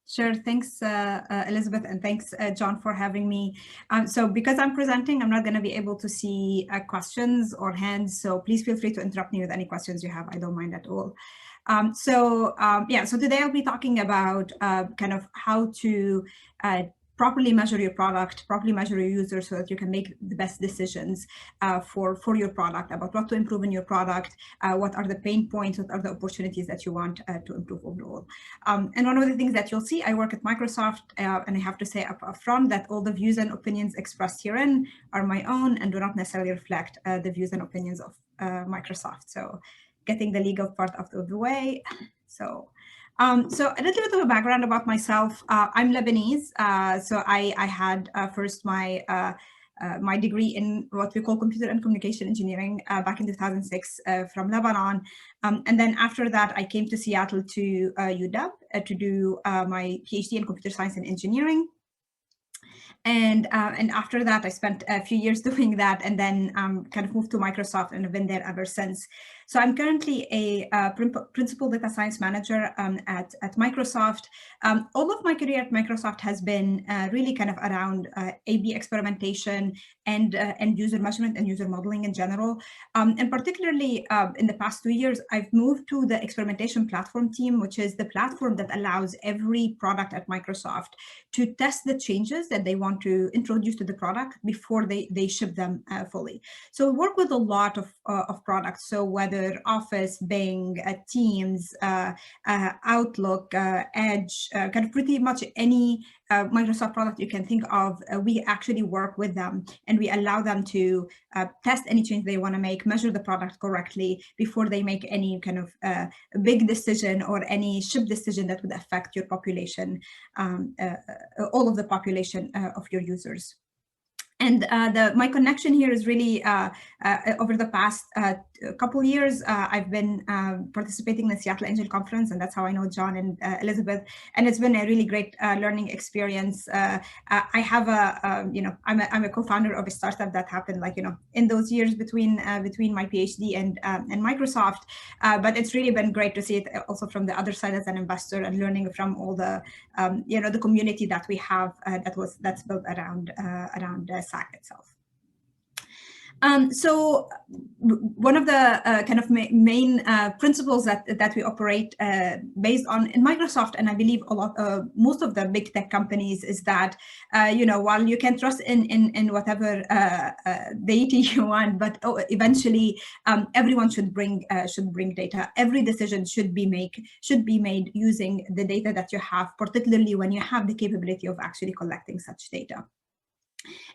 Sure. Thanks, Elizabeth, and thanks, John, for having me. So because I'm presenting, I'm not going to be able to see questions or hands, so please feel free to interrupt me with any questions you have. I don't mind at all. So today I'll be talking about kind of how to properly measure your product, properly measure your users so that you can make the best decisions for your product, about what to improve in your product, what are the pain points, what are the opportunities that you want to improve overall. And one of the things that you'll see, I work at Microsoft, and I have to say up front that all the views and opinions expressed herein are my own and do not necessarily reflect the views and opinions of Microsoft. So getting the legal part out of the way. So a little bit of a background about myself. I'm Lebanese, so I had first my degree in what we call computer and communication engineering back in 2006 from Lebanon. And then after that, I came to Seattle to UW to do my PhD in computer science and engineering. And after that, I spent a few years doing that and then kind of moved to Microsoft and have been there ever since. So I'm currently a principal data science manager at Microsoft. All of my career at Microsoft has been really kind of around A/B experimentation and user measurement and user modeling in general. And particularly in the past 2 years, I've moved to the experimentation platform team, which is the platform that allows every product at Microsoft to test the changes that they want to introduce to the product before they ship them fully. So we work with a lot of products. So whether Office, Bing, Teams, Outlook, Edge, kind of pretty much any Microsoft product you can think of, we actually work with them and we allow them to test any change they want to make, measure the product correctly before they make any kind of big decision or any ship decision that would affect your population, all of the population of your users. And my connection here is really over the past couple years, I've been participating in the Seattle Angel Conference, and that's how I know John and Elizabeth. And it's been a really great learning experience. I have I'm a co-founder of a startup that happened in those years between my PhD and Microsoft. But it's really been great to see it also from the other side as an investor and learning from all the the community that we have that's built around SAC itself. So one of the kind of main principles that we operate based on in Microsoft, and I believe most of the big tech companies, is that while you can trust in whatever deity you want, but eventually everyone should bring data. Every decision should be made using the data that you have, particularly when you have the capability of actually collecting such data.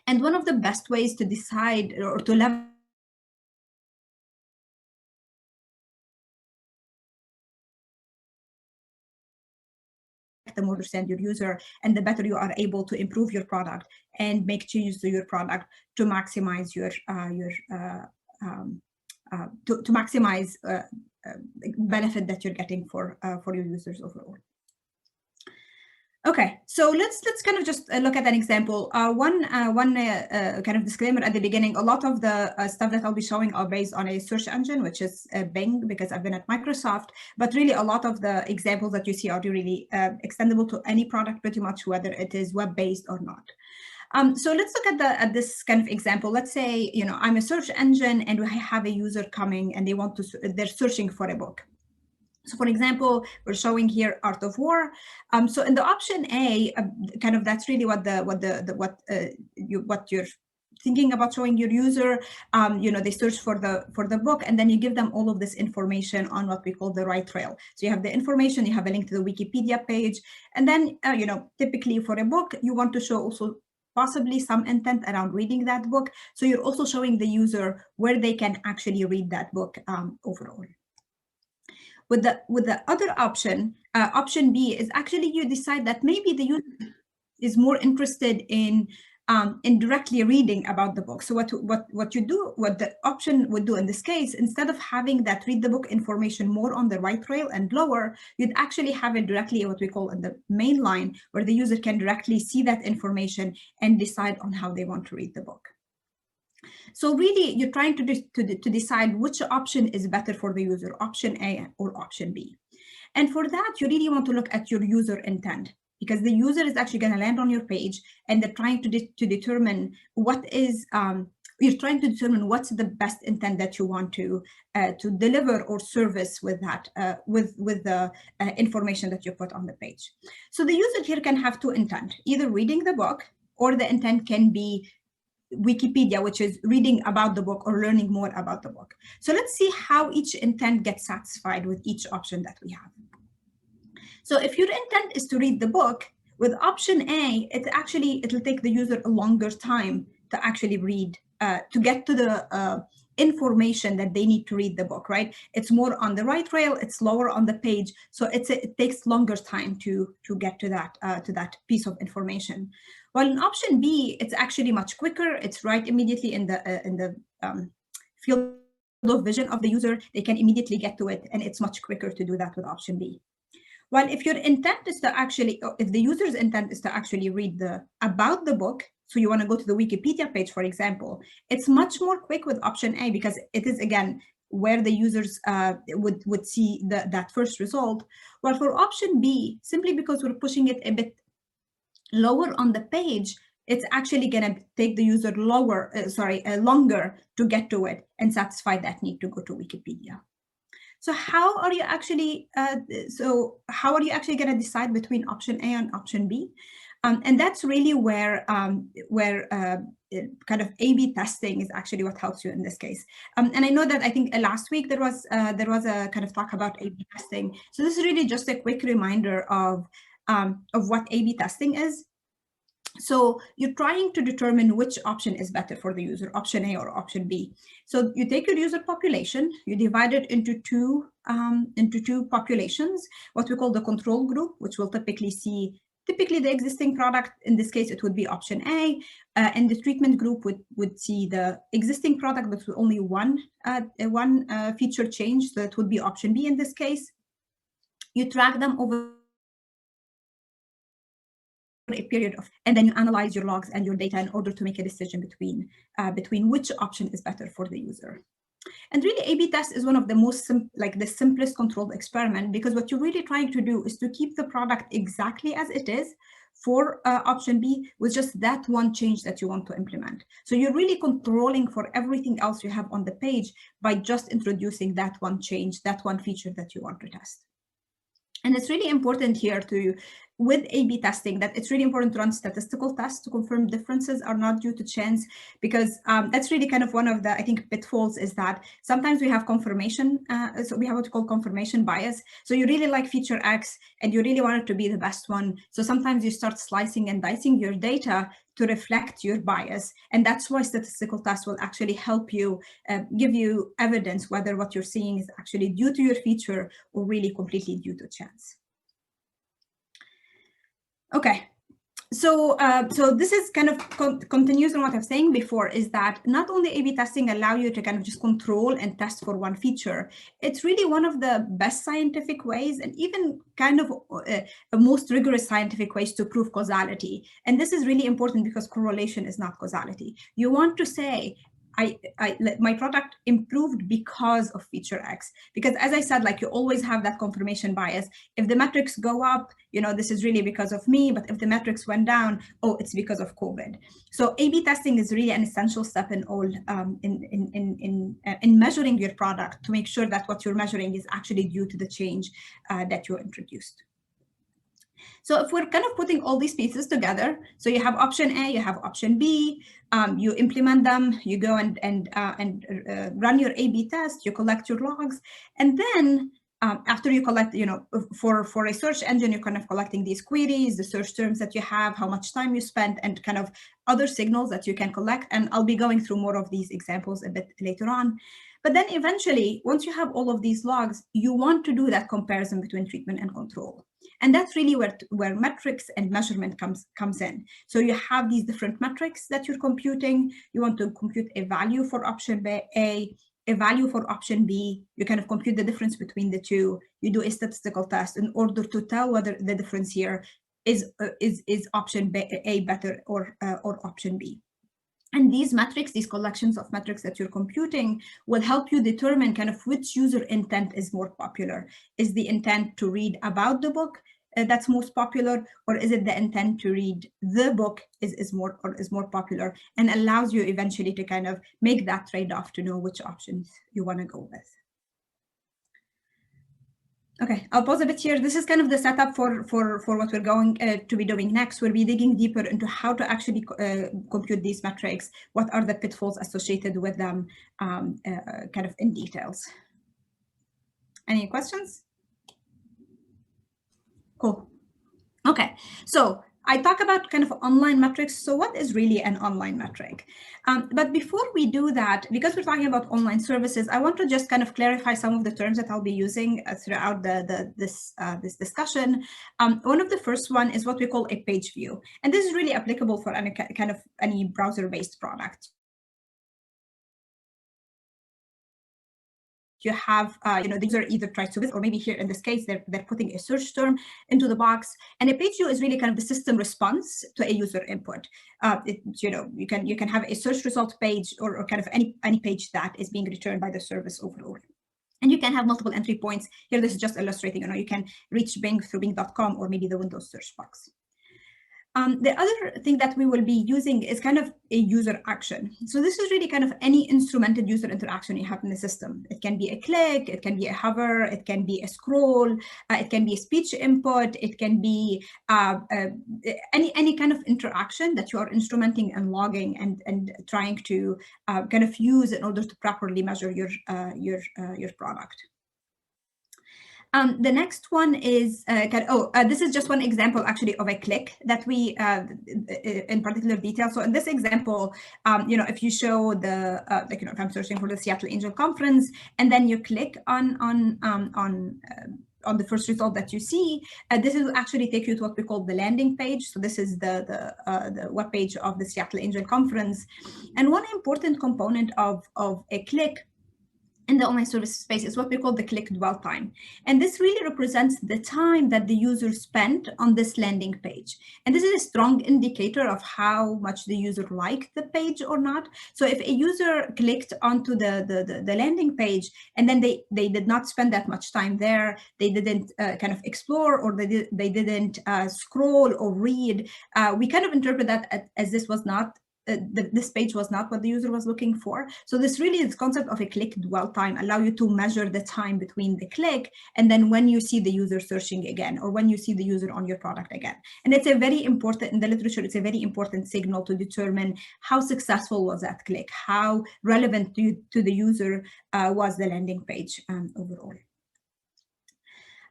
And one of the best ways to decide or to leverage the more you understand your user, and the better you are able to improve your product and make changes to your product to maximize your benefit that you're getting for your users overall. Okay, so let's kind of just look at an example. One kind of disclaimer at the beginning: a lot of the stuff that I'll be showing are based on a search engine, which is Bing, because I've been at Microsoft. But really, a lot of the examples that you see are really extendable to any product, pretty much, whether it is web-based or not. So let's look at this kind of example. Let's say I'm a search engine and I have a user coming and they're searching for a book. So, for example, we're showing here Art of War. So, in the option A, kind of that's really what you're thinking about showing your user. They search for the book, and then you give them all of this information on what we call the right trail. So you have the information, you have a link to the Wikipedia page, and then typically for a book, you want to show also possibly some intent around reading that book. So you're also showing the user where they can actually read that book overall. With the other option, option B, is actually you decide that maybe the user is more interested in directly reading about the book. So what the option would do in this case, instead of having that read the book information more on the right trail and lower, you'd actually have it directly what we call in the main line, where the user can directly see that information and decide on how they want to read the book. So really, you're trying to decide which option is better for the user, option A or option B. And for that, you really want to look at your user intent. because the user is actually going to land on your page and they're trying to determine what is, you're trying to determine what's the best intent that you want to deliver or service with that, with the information that you put on the page. So the user here can have two intent, either reading the book, or the intent can be Wikipedia, which is reading about the book or learning more about the book. So let's see how each intent gets satisfied with each option that we have. So if your intent is to read the book, with option A, it'll take the user a longer time to actually read, to get to the information that they need to read the book, right? It's more on the right rail, it's lower on the page, so it takes longer time to get to that piece of information. While in option B, it's actually much quicker. It's right immediately in the field of vision of the user. They can immediately get to it, and it's much quicker to do that with option B. While if your intent is to actually, if the user's intent is to actually read about the book, so you want to go to the Wikipedia page, for example, it's much more quick with option A, because it is, again, where the users would see that first result. While for option B, simply because we're pushing it a bit lower on the page, it's actually going to take the user longer to get to it and satisfy that need to go to Wikipedia. So how are you actually going to decide between option A and option B? And that's really where kind of A/B testing is actually what helps you in this case. And I know that I think last week there was a kind of talk about A/B testing. So this is really just a quick reminder of what A/B testing is. So you're trying to determine which option is better for the user, option A or option B. So you take your user population, you divide it into two populations, what we call the control group, which will typically see the existing product. In this case, it would be option A, and the treatment group would see the existing product, but with only one feature change. So that would be option B in this case. You track them over a period of, and then you analyze your logs and your data in order to make a decision between which option is better for the user. And really, A/B test is one of the most the simplest controlled experiment, because what you're really trying to do is to keep the product exactly as it is for option B, with just that one change that you want to implement. So you're really controlling for everything else you have on the page by just introducing that one change, that one feature that you want to test. And it's really important here with A/B testing, that it's really important to run statistical tests to confirm differences are not due to chance, because that's really kind of one of the, I think, pitfalls, is that sometimes we have confirmation. So we have what we call confirmation bias. So you really like feature X and you really want it to be the best one. So sometimes you start slicing and dicing your data to reflect your bias. And that's why statistical tests will actually help you give you evidence whether what you're seeing is actually due to your feature or really completely due to chance. Okay, so this is kind of continues on what I was saying before, is that not only A/B testing allow you to kind of just control and test for one feature, it's really one of the best scientific ways, and even kind of the most rigorous scientific ways to prove causality. And this is really important because correlation is not causality. You want to say, my product improved because of feature X, because as I said, like, you always have that confirmation bias. If the metrics go up, this is really because of me, but if the metrics went down, oh, it's because of COVID. So A/B testing is really an essential step in all in measuring your product, to make sure that what you're measuring is actually due to the change that you introduced. So if we're kind of putting all these pieces together, so you have option A, you have option B, you implement them, you go and run your A/B test, you collect your logs, and then after you collect, for a search engine, you're kind of collecting these queries, the search terms that you have, how much time you spent, and kind of other signals that you can collect. And I'll be going through more of these examples a bit later on. But then eventually, once you have all of these logs, you want to do that comparison between treatment and control. And that's really where metrics and measurement comes in. So you have these different metrics that you're computing. You want to compute a value for option A, a value for option B. You kind of compute the difference between the two. You do a statistical test in order to tell whether the difference here is option A better or option B. And these metrics, these collections of metrics that you're computing, will help you determine kind of which user intent is more popular. Is the intent to read about the book? that's most popular, or is it the intent to read the book is more popular, and allows you eventually to kind of make that trade-off to know which options you want to go with. Okay, I'll pause a bit here. This is kind of the setup for what we're going to be doing next. We'll be digging deeper into how to actually compute these metrics, what are the pitfalls associated with them, kind of in details. Any questions? Cool. Okay, so I talk about kind of online metrics. So what is really an online metric? But before we do that, because we're talking about online services, I want to just kind of clarify some of the terms that I'll be using throughout this discussion. One of the first one is what we call a page view. And this is really applicable for any browser-based product. You have, the user either tries to visit, or maybe here in this case, they're putting a search term into the box. And a page view is really kind of the system response to a user input. You can have a search result page or kind of any page that is being returned by the service overall. And you can have multiple entry points. Here, this is just illustrating, you can reach Bing through bing.com or maybe the Windows search box. The other thing that we will be using is kind of a user action. So this is really kind of any instrumented user interaction you have in the system. It can be a click, it can be a hover, it can be a scroll, it can be a speech input, it can be any kind of interaction that you are instrumenting and logging and trying to kind of use in order to properly measure your product. The next one is, this is just one example actually of a click that we, in particular detail. So in this example, if you show the, if I'm searching for the Seattle Angel Conference, and then you click on the first result that you see, this will actually take you to what we call the landing page. So this is the web page of the Seattle Angel Conference. And one important component of a click in the online service space is what we call the click dwell time. And this really represents the time that the user spent on this landing page. And this is a strong indicator of how much the user liked the page or not. So if a user clicked onto the landing page and then they did not spend that much time there, they didn't kind of explore, or they didn't scroll or read, we kind of interpret that as this was not this page was not what the user was looking for. So this really is concept of a click dwell time, allow you to measure the time between the click and then when you see the user searching again, or when you see the user on your product again. And it's a very important, in the literature, it's a very important signal to determine how successful was that click, how relevant to the user was the landing page overall.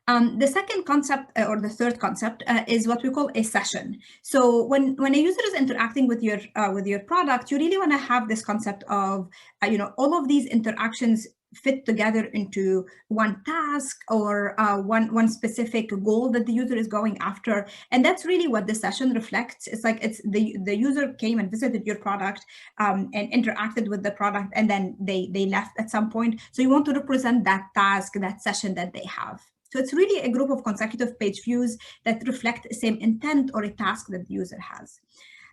The second concept, or the third concept, is what we call a session. So when a user is interacting with your product, you really want to have this concept of, all of these interactions fit together into one task or one specific goal that the user is going after. And that's really what the session reflects. It's like it's the user came and visited your product and interacted with the product, and then they left at some point. So you want to represent that task, that session that they have. So it's really a group of consecutive page views that reflect the same intent or a task that the user has.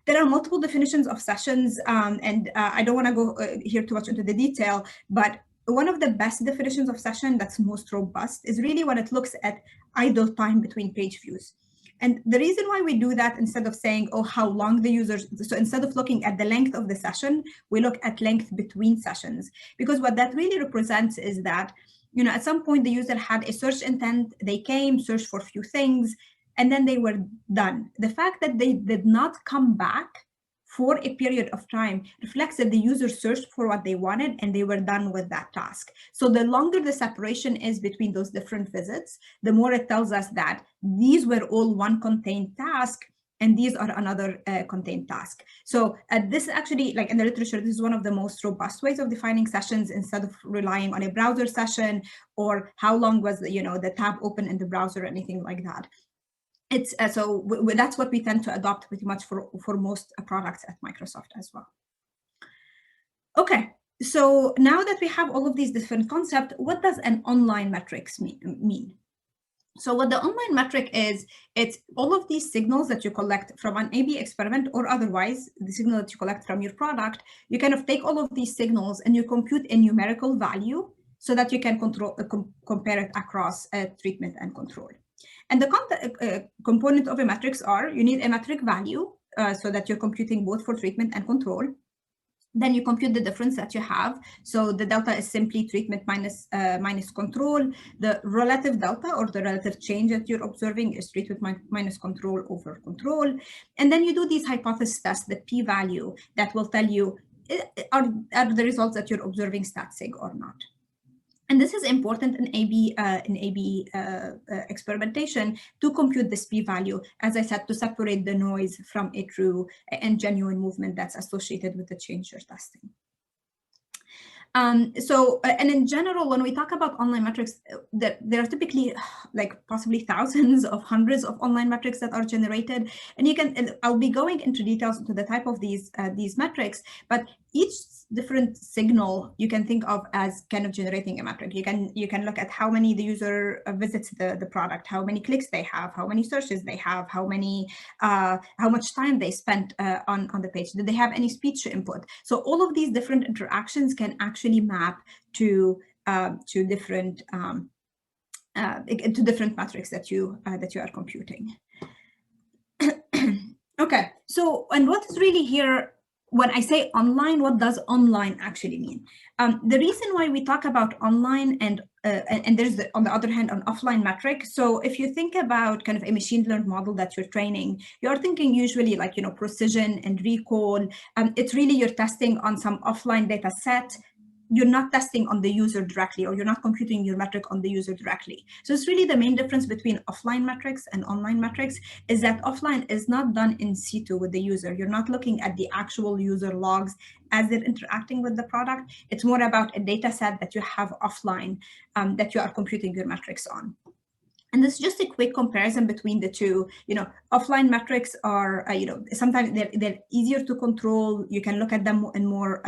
There are multiple definitions of sessions, and I don't want to go here too much into the detail, but one of the best definitions of session that's most robust is really when it looks at idle time between page views. And the reason why we do that, instead of saying, oh, how long the users, so instead of looking at the length of the session, we look at length between sessions, because what that really represents is that at some point the user had a search intent, they came, searched for a few things, and then they were done. The fact that they did not come back for a period of time reflects that the user searched for what they wanted and they were done with that task. So the longer the separation is between those different visits, the more it tells us that these were all one contained task, and these are another contained task. So this actually, like in the literature, this is one of the most robust ways of defining sessions, instead of relying on a browser session or how long was the tab open in the browser or anything like that. It's so that's what we tend to adopt pretty much for most products at Microsoft as well. Okay, so now that we have all of these different concepts, what does an online metrics mean? So what the online metric is, it's all of these signals that you collect from an A/B experiment or otherwise, the signal that you collect from your product. You kind of take all of these signals and you compute a numerical value so that you can compare it across treatment and control. And the component of a matrix are, you need a metric value so that you're computing both for treatment and control. Then you compute the difference that you have. So the delta is simply treatment minus control. The relative delta, or the relative change that you're observing, is treatment minus control over control. And then you do these hypothesis tests, the p-value, that will tell you, are the results that you're observing stat sig or not. And this is important in A/B experimentation to compute this p-value, as I said, to separate the noise from a true and genuine movement that's associated with the change you're testing. And in general, when we talk about online metrics, there are typically like possibly thousands of hundreds of online metrics that are generated. And I'll be going into details into the type of these metrics, but each different signal you can think of as kind of generating a metric. You can look at how many the user visits the product, how many clicks they have, how many searches they have, how much time they spent on the page. Did they have any speech input? So all of these different interactions can actually map to different metrics that you are computing. Okay, so and what is really here? When I say online, what does online actually mean? The reason why we talk about online and there's on the other hand an offline metric. So if you think about kind of a machine learned model that you're training, you're thinking usually like precision and recall. It's really you're testing on some offline data set. You're not testing on the user directly, or you're not computing your metric on the user directly. So it's really the main difference between offline metrics and online metrics is that offline is not done in situ with the user. You're not looking at the actual user logs as they're interacting with the product. It's more about a data set that you have offline that you are computing your metrics on. And this is just a quick comparison between the two. Offline metrics are, sometimes they're easier to control. You can look at them in more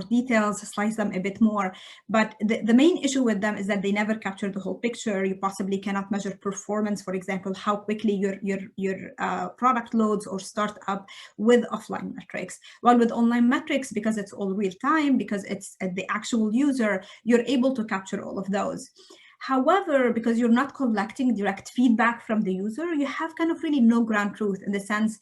details, slice them a bit more. But the main issue with them is that they never capture the whole picture. You possibly cannot measure performance, for example, how quickly your product loads or start up with offline metrics. While with online metrics, because it's all real time, because it's the actual user, you're able to capture all of those. However, because you're not collecting direct feedback from the user, you have kind of really no ground truth in the sense,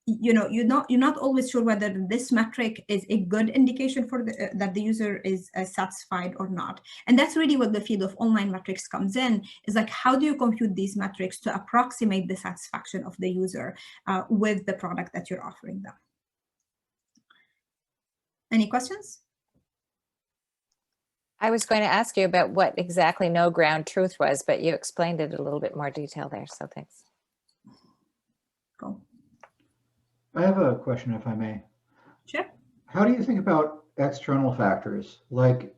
you're not always sure whether this metric is a good indication for that the user is satisfied or not. And that's really what the field of online metrics comes in, is like, how do you compute these metrics to approximate the satisfaction of the user with the product that you're offering them? Any questions? I was going to ask you about what exactly no ground truth was, but you explained it a little bit more detail there, so thanks. Cool. I have a question, if I may. Sure. How do you think about external factors? Like,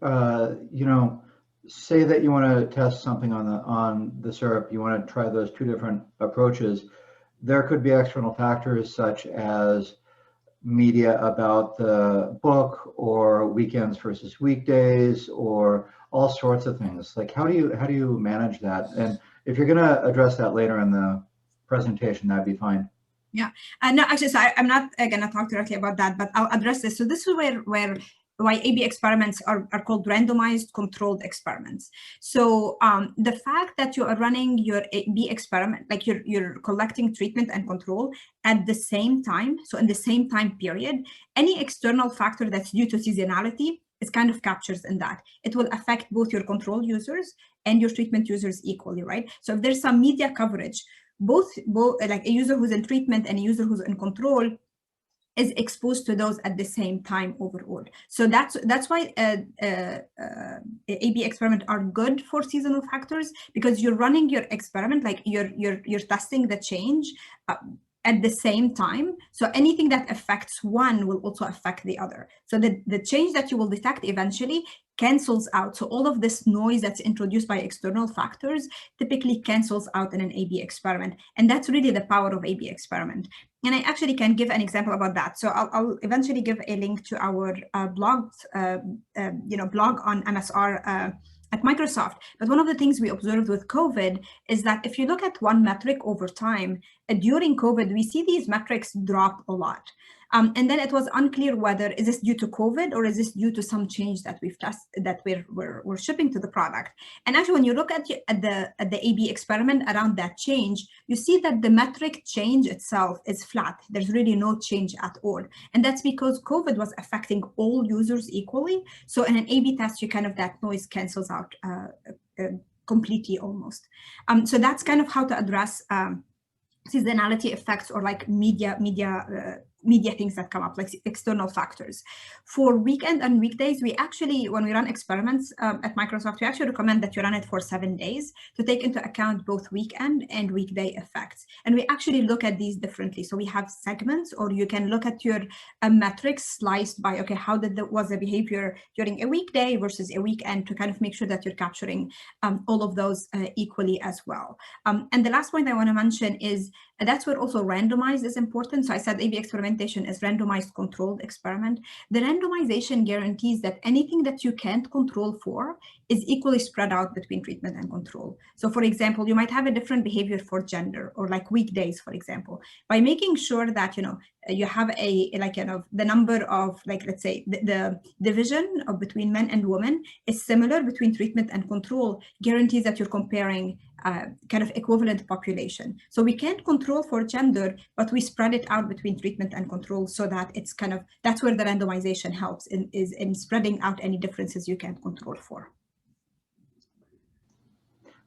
say that you want to test something on the syrup, you want to try those two different approaches. There could be external factors such as media about the book, or weekends versus weekdays, or all sorts of things. Like, how do you manage that? And if you're going to address that later in the presentation, that'd be fine. Yeah, no, actually, so I'm not going to talk directly about that, but I'll address this. So this is why A/B experiments are called randomized controlled experiments. So the fact that you are running your A/B experiment, like you're collecting treatment and control at the same time, so in the same time period, any external factor that's due to seasonality is kind of captures in that. It will affect both your control users and your treatment users equally, right? So if there's some media coverage, both like a user who's in treatment and a user who's in control is exposed to those at the same time overall. So that's why A/B experiments are good for seasonal factors, because you're running your experiment, like you're testing the change at the same time. So anything that affects one will also affect the other. So the change that you will detect eventually cancels out. So all of this noise that's introduced by external factors typically cancels out in an A/B experiment. And that's really the power of A/B experiment. And I actually can give an example about that. So I'll eventually give a link to our blog on MSR at Microsoft. But one of the things we observed with COVID is that if you look at one metric over time, during COVID, we see these metrics drop a lot. And then it was unclear whether is this due to COVID or is this due to some change that we've tested that we're shipping to the product. And actually, when you look at the A/B experiment around that change, you see that the metric change itself is flat. There's really no change at all, and that's because COVID was affecting all users equally. So in an A/B test, you kind of that noise cancels out completely almost. So that's kind of how to address seasonality effects or like media things that come up, like external factors. For weekend and weekdays, we actually, when we run experiments at Microsoft, we actually recommend that you run it for 7 days to take into account both weekend and weekday effects. And we actually look at these differently. So we have segments, or you can look at your metrics sliced by, okay, how was the behavior during a weekday versus a weekend, to kind of make sure that you're capturing all of those equally as well. And the last point I want to mention is that's where also randomized is important. So I said A/B experimentation is randomized controlled experiment. The randomization guarantees that anything that you can't control for is equally spread out between treatment and control. So for example, you might have a different behavior for gender, or like weekdays, for example, by making sure that, you know, you have a, like, you know, the number of, like, let's say the division of between men and women is similar between treatment and control, guarantees that you're comparing kind of equivalent population. So we can't control for gender, but we spread it out between treatment and control, so that it's kind of, that's where the randomization helps, is in spreading out any differences you can't control for.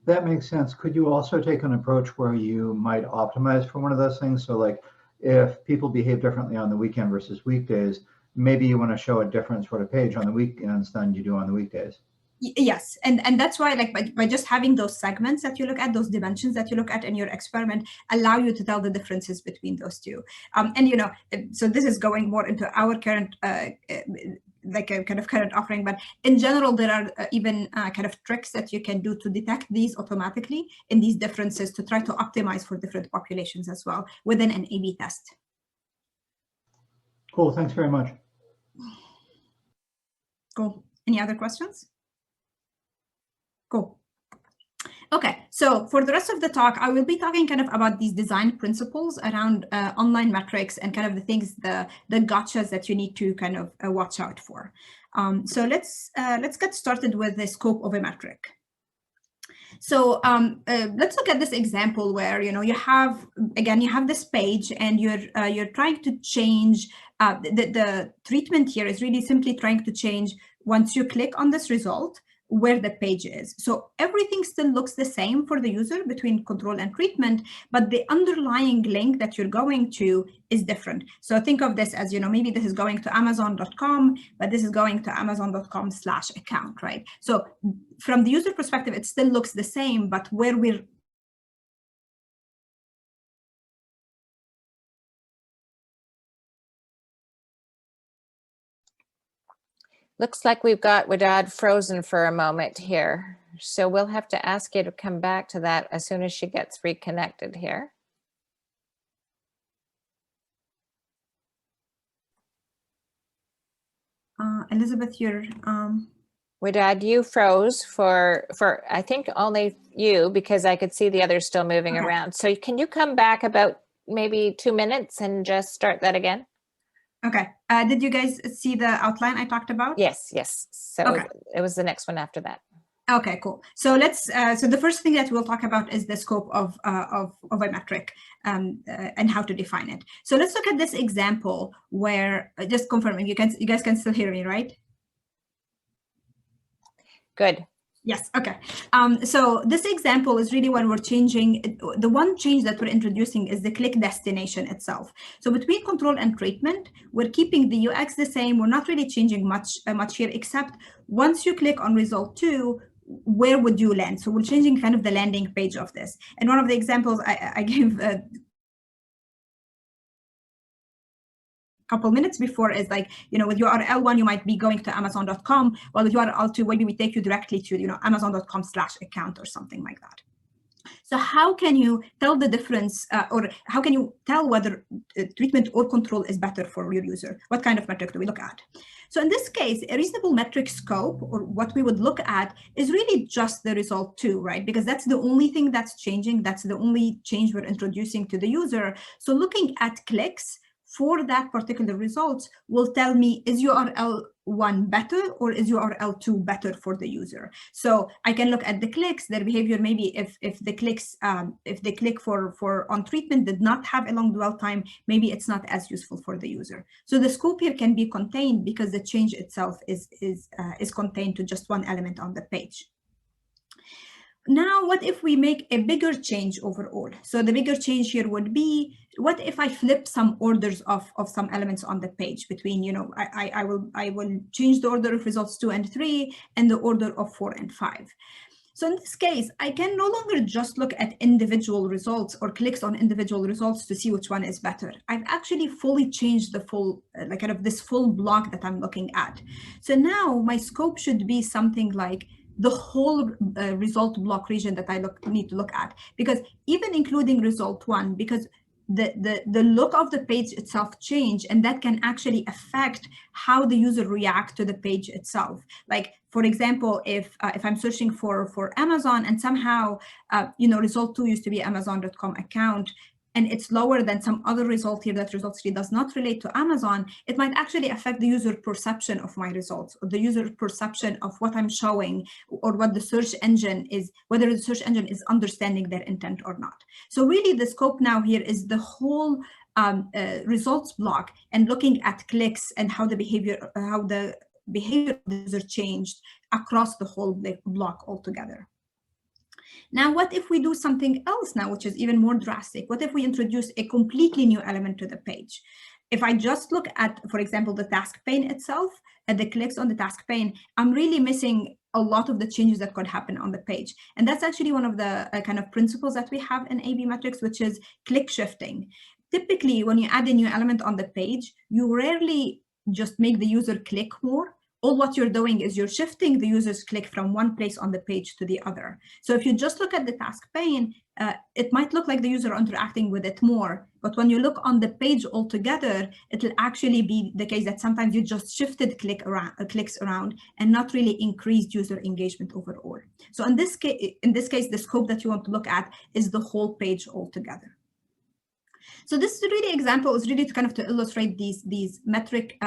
That makes sense. Could you also take an approach where you might optimize for one of those things? So like if people behave differently on the weekend versus weekdays, maybe you want to show a different sort of page on the weekends than you do on the weekdays. Yes, and that's why, like, by just having those segments that you look at, those dimensions that you look at in your experiment, allow you to tell the differences between those two. And, you know, so this is going more into our current like a kind of current offering, but in general, there are even kind of tricks that you can do to detect these automatically in these differences, to try to optimize for different populations as well within an A/B test. Cool, thanks very much. Cool. Any other questions? Cool. Okay, so for the rest of the talk, I will be talking kind of about these design principles around online metrics and kind of the things, the gotchas that you need to kind of watch out for. So let's get started with the scope of a metric. So let's look at this example where, you know, you have, again, you have this page and you're trying to change the treatment here is really simply trying to change, once you click on this result, where the page is. So everything still looks the same for the user between control and treatment, but the underlying link that you're going to is different. So think of this as, you know, maybe this is going to Amazon.com, but this is going to Amazon.com/account, right? So from the user perspective, it still looks the same, but where we're Looks like we've got Wadad frozen for a moment here. So we'll have to ask you to come back to that as soon as she gets reconnected here. Elizabeth, you're Wadad, you froze for I think only you, because I could see the others still moving okay. around. So can you come back about maybe 2 minutes and just start that again? Okay. Did you guys see the outline I talked about? Yes, yes. So okay. It was the next one after that. Okay, cool. So let's. So the first thing that we'll talk about is the scope of a metric and how to define it. So let's look at this example where, just confirming, you guys can still hear me, right? Good. Yes, okay. So this example is really when we're changing, the one change that we're introducing is the click destination itself. So between control and treatment, we're keeping the UX the same. We're not really changing much here, except once you click on result 2, where would you land? So we're changing kind of the landing page of this. And one of the examples I gave couple minutes before is like, you know, with URL 1, you might be going to Amazon.com, while with URL 2, maybe we take you directly to, you know, Amazon.com/account or something like that. So how can you tell the difference, or how can you tell whether treatment or control is better for your user? What kind of metric do we look at? So in this case, a reasonable metric scope, or what we would look at, is really just the result 2, right? Because that's the only thing that's changing. That's the only change we're introducing to the user. So looking at clicks for that particular result will tell me, is URL 1 better or is URL 2 better for the user? So I can look at the clicks, their behavior. Maybe if the clicks, if the click for on treatment did not have a long dwell time, maybe it's not as useful for the user. So the scope here can be contained because the change itself is contained to just one element on the page. Now, what if we make a bigger change overall? So the bigger change here would be, what if I flip some orders of some elements on the page between, I will change the order of results 2 and 3 and the order of 4 and 5. So in this case, I can no longer just look at individual results or clicks on individual results to see which one is better. I've actually fully changed the full, this full block that I'm looking at. So now my scope should be something like the whole result block region that I need to look at, because even including result 1, because the look of the page itself change, and that can actually affect how the user react to the page itself. Like, for example, if I'm searching for Amazon and somehow result 2 used to be Amazon.com account, and it's lower than some other result here, that result 3 does not relate to Amazon, it might actually affect the user perception of my results, or the user perception of what I'm showing, or what the search engine is, whether the search engine is understanding their intent or not. So really the scope now here is the whole results block, and looking at clicks and how the behavior of the user changed across the whole block altogether. Now, what if we do something else now, which is even more drastic? What if we introduce a completely new element to the page? If I just look at, for example, the Taskpane itself, and the clicks on the Taskpane, I'm really missing a lot of the changes that could happen on the page. And that's actually one of the kind of principles that we have in A/B metrics, which is click shifting. Typically, when you add a new element on the page, you rarely just make the user click more. All what you're doing is you're shifting the user's click from one place on the page to the other. So if you just look at the Taskpane, it might look like the user interacting with it more, but when you look on the page altogether, it'll actually be the case that sometimes you just shifted clicks around and not really increased user engagement overall. So in this case, the scope that you want to look at is the whole page altogether. So this really example is really to illustrate these metric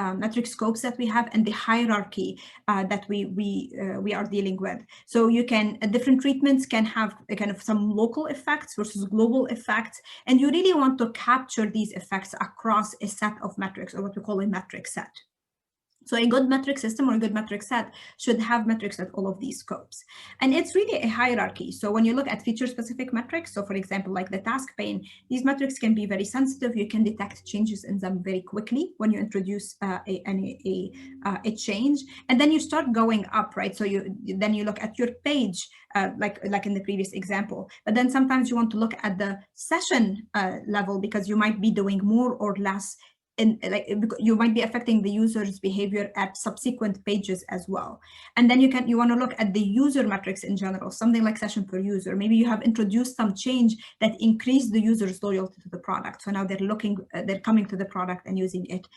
scopes that we have and the hierarchy that we are dealing with. So you can different treatments can have some local effects versus global effects, and you really want to capture these effects across a set of metrics, or what we call a metric set. So a good metric system or a good metric set should have metrics at all of these scopes. And it's really a hierarchy. So when you look at feature-specific metrics, so for example, like the Taskpane, these metrics can be very sensitive. You can detect changes in them very quickly when you introduce a change. And then you start going up, right? So then you look at your page, like in the previous example. But then sometimes you want to look at the session level, because you might be doing more or less, and you might be affecting the user's behavior at subsequent pages as well. And then you want to look at the user metrics in general, something like session per user. Maybe you have introduced some change that increased the user's loyalty to the product. So now they're coming to the product and using it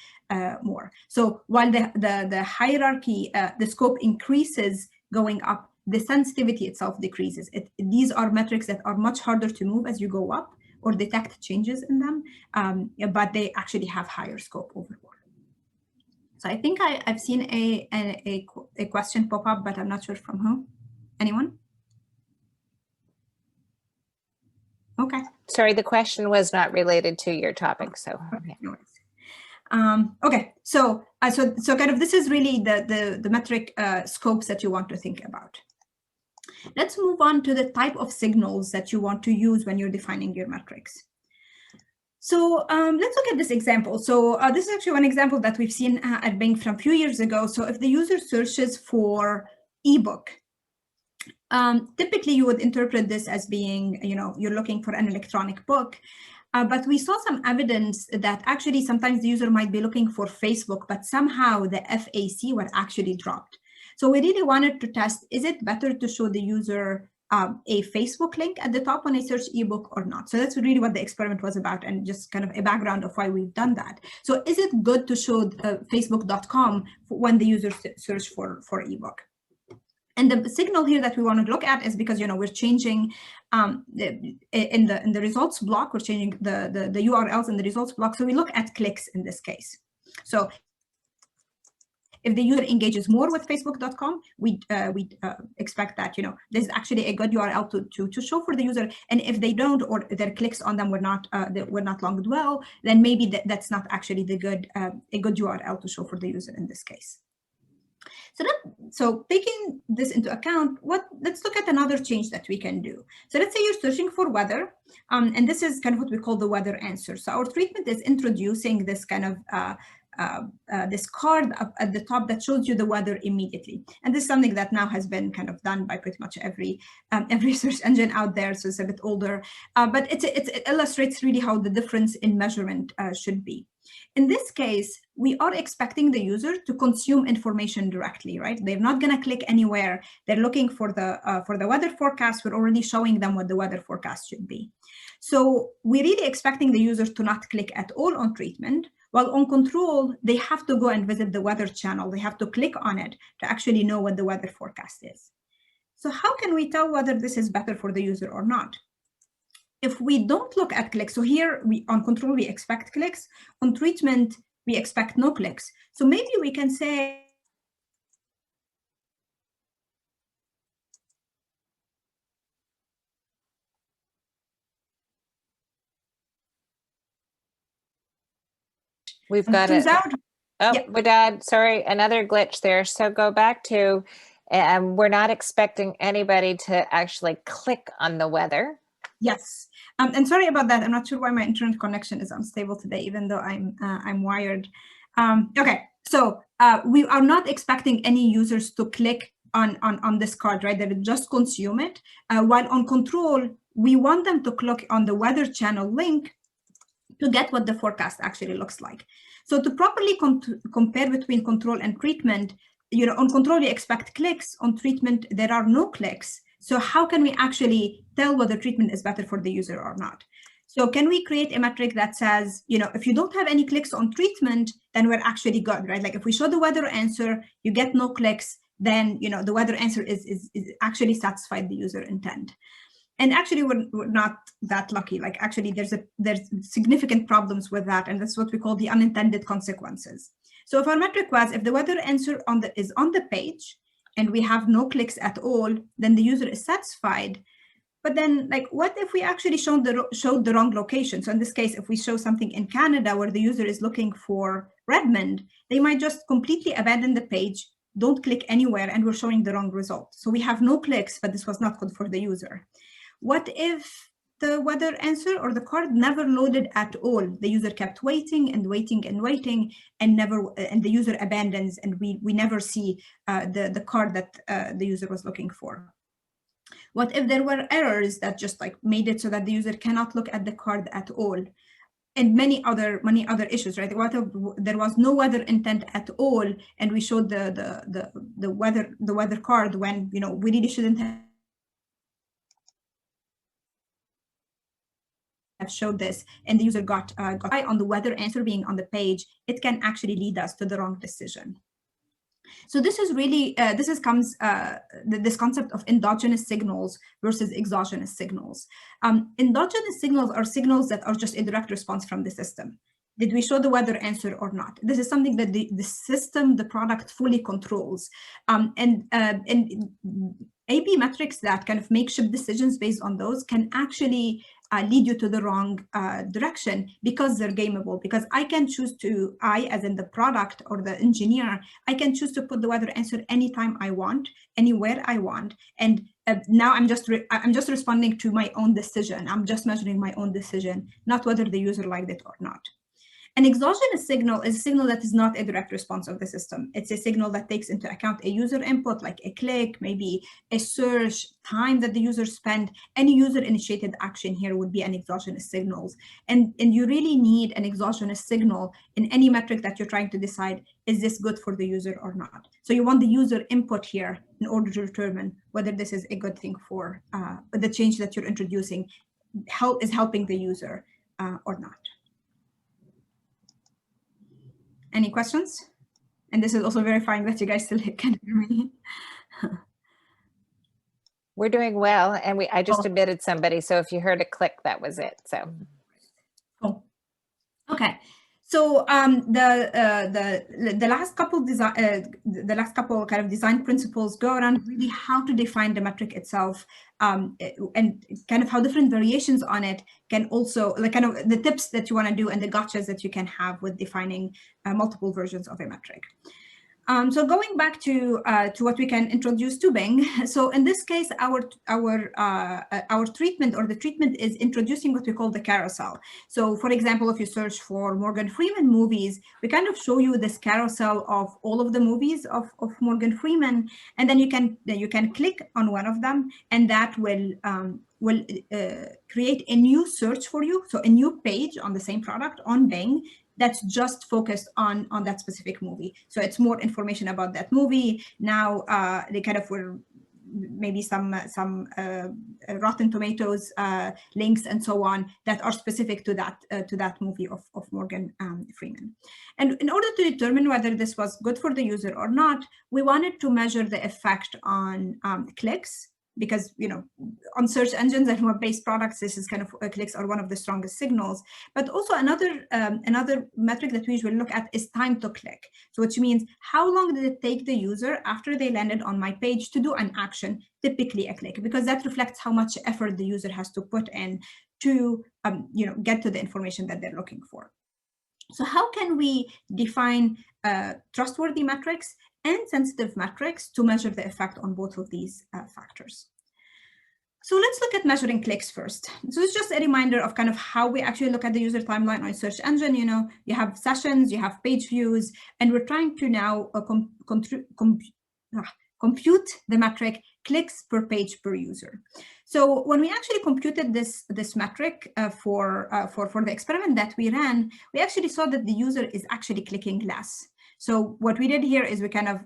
more. So while the hierarchy, the scope increases going up, the sensitivity itself decreases. These are metrics that are much harder to move as you go up, or detect changes in them, but they actually have higher scope overall. So I think I've seen a question pop up, but I'm not sure from who. Anyone? Okay. Sorry, the question was not related to your topic, so. Okay, no worries. Okay, so this is really the metric scopes that you want to think about. Let's move on to the type of signals that you want to use when you're defining your metrics. So let's look at this example. So this is actually one example that we've seen at Bing from a few years ago. So if the user searches for ebook, typically you would interpret this as being, you're looking for an electronic book. But we saw some evidence that actually sometimes the user might be looking for Facebook, but somehow the FAC were actually dropped. So we really wanted to test, is it better to show the user a Facebook link at the top when I search ebook or not? So that's really what the experiment was about, and just kind of a background of why we've done that. So is it good to show facebook.com when the user search for ebook? And the signal here that we want to look at is because, we're changing in the results block, we're changing the URLs in the results block. So we look at clicks in this case. So if the user engages more with facebook.com, we expect that, there's actually a good URL to show for the user. And if they don't, or their clicks on them were not logged well, then maybe that's not actually a good URL to show for the user in this case. So taking this into account, let's look at another change that we can do. So let's say you're searching for weather, and this is kind of what we call the weather answer. So our treatment is introducing this kind of this card up at the top that shows you the weather immediately. And this is something that now has been kind of done by pretty much every search engine out there. So it's a bit older, but it illustrates really how the difference in measurement should be. In this case, we are expecting the user to consume information directly, right? They're not going to click anywhere. They're looking for the weather forecast. We're already showing them what the weather forecast should be. So we're really expecting the user to not click at all on treatment, while on control, they have to go and visit the weather channel. They have to click on it to actually know what the weather forecast is. So how can we tell whether this is better for the user or not? If we don't look at clicks, so here on control, we expect clicks. On treatment, we expect no clicks. So maybe we can say, We've got it. Oh, yeah. Wadad, sorry, another glitch there. So go back to, we're not expecting anybody to actually click on the weather. Yes, and sorry about that. I'm not sure why my internet connection is unstable today, even though I'm wired. Okay, so we are not expecting any users to click on this card, right? They will just consume it. While on control, we want them to click on the weather channel link to get what the forecast actually looks like. So to properly compare between control and treatment, on control we expect clicks. On treatment, there are no clicks. So how can we actually tell whether treatment is better for the user or not? So can we create a metric that says, if you don't have any clicks on treatment, then we're actually good, right? Like if we show the weather answer, you get no clicks, then the weather answer is actually satisfied the user intent. And actually, we're not that lucky. Like actually, there's significant problems with that, and that's what we call the unintended consequences. So if our metric was, if the weather answer is on the page, and we have no clicks at all, then the user is satisfied. But then, like, what if we actually showed the wrong location? So in this case, if we show something in Canada where the user is looking for Redmond, they might just completely abandon the page, don't click anywhere, and we're showing the wrong result. So we have no clicks, but this was not good for the user. What if the weather answer or the card never loaded at all? The user kept waiting and waiting and waiting, and the user abandons, and we never see the card that the user was looking for. What if there were errors that just like made it so that the user cannot look at the card at all? And many other issues, right? What if there was no weather intent at all, and we showed the weather card when we really shouldn't have showed this, and the user got on the weather answer being on the page, it can actually lead us to the wrong decision. So this is really this concept of endogenous signals versus exogenous signals. Endogenous signals are signals that are just a direct response from the system. Did we show the weather answer or not? This is something that the system, the product, fully controls. And A/B metrics that kind of make shift decisions based on those can actually lead you to the wrong direction because they're gameable. Because I can choose to, as in the product or the engineer, I can choose to put the weather answer anytime I want, anywhere I want. And now I'm just responding to my own decision. I'm just measuring my own decision, not whether the user liked it or not. An exogenous signal is a signal that is not a direct response of the system. It's a signal that takes into account a user input, like a click, maybe a search, time that the user spent. Any user-initiated action here would be an exogenous signal. And you really need an exogenous signal in any metric that you're trying to decide, is this good for the user or not? So you want the user input here in order to determine whether this is a good thing for the change that you're introducing is helping the user or not. Any questions? And this is also verifying that you guys still can hear me. We're doing well, and I just admitted somebody, so if you heard a click, that was it. So, cool. Okay. So the last couple kind of design principles go around really how to define the metric itself, and kind of how different variations on it can also, like, kind of the tips that you want to do and the gotchas that you can have with defining multiple versions of a metric. So going back to what we can introduce to Bing. So in this case, our treatment, or the treatment, is introducing what we call the carousel. So for example, if you search for Morgan Freeman movies, we kind of show you this carousel of all of the movies of Morgan Freeman, and then you can click on one of them, and that will create a new search for you. So a new page on the same product on Bing that's just focused on that specific movie. So it's more information about that movie. Now they kind of were maybe some Rotten Tomatoes links and so on that are specific to that movie of Morgan Freeman. And in order to determine whether this was good for the user or not, we wanted to measure the effect on clicks, because, you know, on search engines and web-based products, this is kind of clicks are one of the strongest signals. But also another metric that we usually look at is time to click. So which means how long did it take the user after they landed on my page to do an action, typically a click, because that reflects how much effort the user has to put in to you know, get to the information that they're looking for. So how can we define trustworthy metrics and sensitive metrics to measure the effect on both of these factors? So let's look at measuring clicks first. So it's just a reminder of kind of how we actually look at the user timeline on a search engine. You know, you have sessions, you have page views, and we're trying to now compute the metric clicks per page per user. So when we actually computed this metric for the experiment that we ran, we actually saw that the user is actually clicking less. So what we did here is we kind of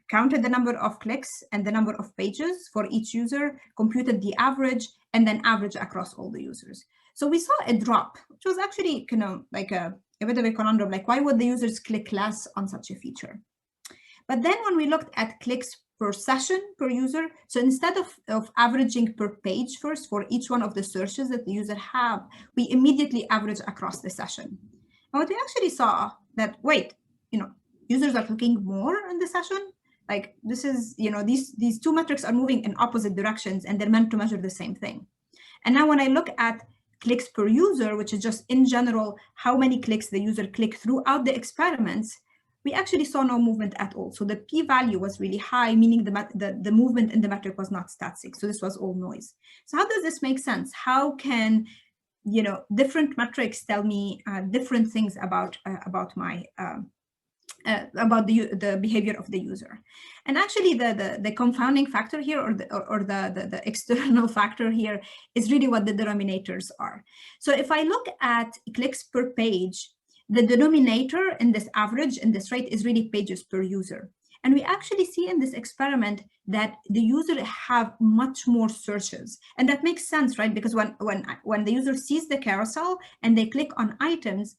counted the number of clicks and the number of pages for each user, computed the average, and then average across all the users. So we saw a drop, which was actually kind of like a bit of a conundrum, like why would the users click less on such a feature? But then when we looked at clicks per session per user, so instead of averaging per page first for each one of the searches that the user have, we immediately average across the session. And what we actually saw that, wait, you know, users are clicking more in the session. Like this is, you know, these two metrics are moving in opposite directions and they're meant to measure the same thing. And now when I look at clicks per user, which is just in general, how many clicks the user clicked throughout the experiments, we actually saw no movement at all. So the p-value was really high, meaning the movement in the metric was not static. So this was all noise. So how does this make sense? How can, you know, different metrics tell me different things about my about the behavior of the user? And actually the confounding factor here, or the external factor here, is really what the denominators are. So if I look at clicks per page, the denominator in this average, in this rate, is really pages per user. And we actually see in this experiment that the user have much more searches. And that makes sense, right? Because when the user sees the carousel and they click on items,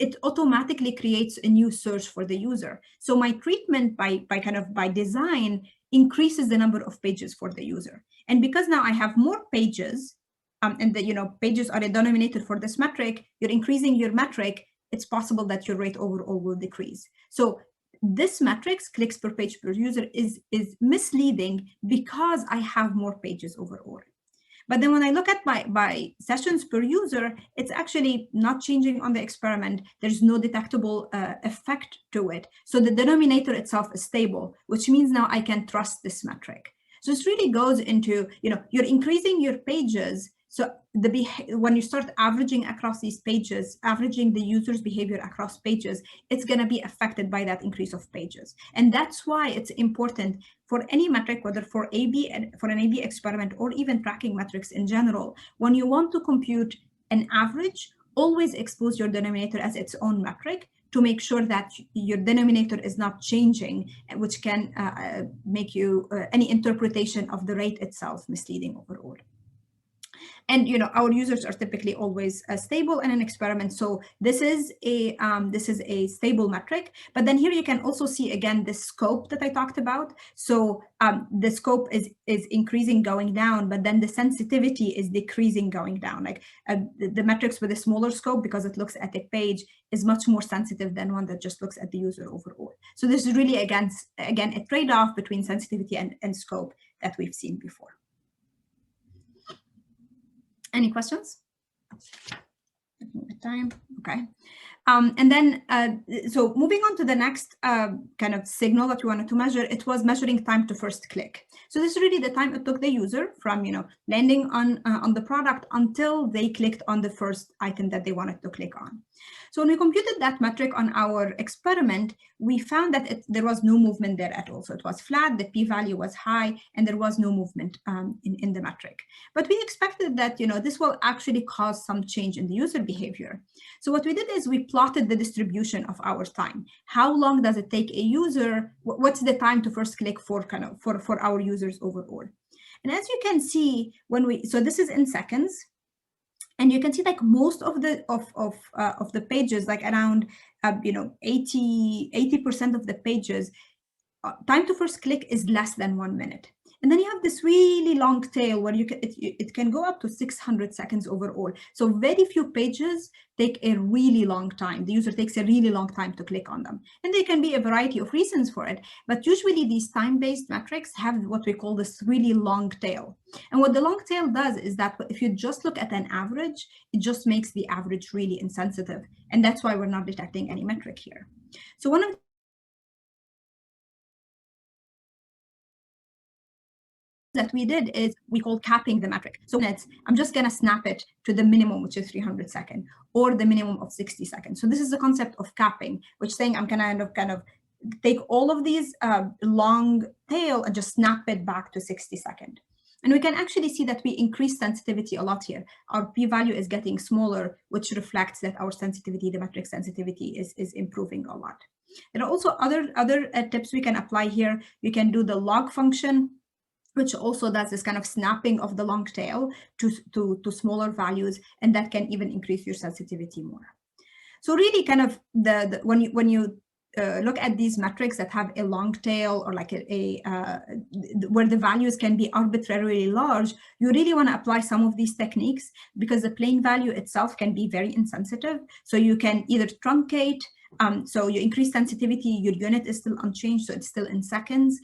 it automatically creates a new search for the user. So my treatment by design increases the number of pages for the user. And because now I have more pages, and the, you know, pages are a denominator for this metric, you're increasing your metric, it's possible that your rate overall will decrease. So this metrics, clicks per page per user, is misleading because I have more pages overall. But then when I look at by sessions per user, it's actually not changing on the experiment. There's no detectable effect to it. So the denominator itself is stable, which means now I can trust this metric. So this really goes into, you know, you're increasing your pages. So when you start averaging across these pages, averaging the user's behavior across pages, it's going to be affected by that increase of pages. And that's why it's important for any metric, whether for an A/B experiment or even tracking metrics in general, when you want to compute an average, always expose your denominator as its own metric to make sure that your denominator is not changing, which can make you any interpretation of the rate itself misleading overall. And our users are typically always stable in an experiment. So this is a stable metric. But then here you can also see again the scope that I talked about. So the scope is increasing going down, but then the sensitivity is decreasing going down. Like the metrics with a smaller scope, because it looks at a page, is much more sensitive than one that just looks at the user overall. So this is really again a trade-off between sensitivity and scope that we've seen before. Any questions? Time. Okay. And then, so moving on to the next kind of signal that we wanted to measure, it was measuring time to first click. So this is really the time it took the user from, landing on the product until they clicked on the first item that they wanted to click on. So when we computed that metric on our experiment, we found that there was no movement there at all. So it was flat, the p-value was high, and there was no movement in the metric. But we expected that, this will actually cause some change in the user behavior. So what we did is we plotted the distribution of our time. How long does it take a user? What's the time to first click for our users overall? And as you can see, so this is in seconds. And you can see like most of the pages, like around 80% of the pages, time to first click is less than 1 minute. And then you have this really long tail where it can go up to 600 seconds overall. So very few pages take a really long time. The user takes a really long time to click on them. And there can be a variety of reasons for it. But usually these time-based metrics have what we call this really long tail. And what the long tail does is that if you just look at an average, it just makes the average really insensitive. And that's why we're not detecting any metric here. So one of that we did is we call capping the metric. So I'm just going to snap it to the minimum, which is 300 seconds, or the minimum of 60 seconds. So this is the concept of capping, which is saying I'm going to kind of take all of these long tail and just snap it back to 60 seconds. And we can actually see that we increase sensitivity a lot here. Our p-value is getting smaller, which reflects that our sensitivity, the metric sensitivity, is improving a lot. There are also other tips we can apply here. You can do the log function, which also does this kind of snapping of the long tail to smaller values, and that can even increase your sensitivity more. So really kind of when you look at these metrics that have a long tail, or like where the values can be arbitrarily large, you really want to apply some of these techniques, because the plain value itself can be very insensitive. So you can either truncate, so you increase sensitivity, your unit is still unchanged, so it's still in seconds,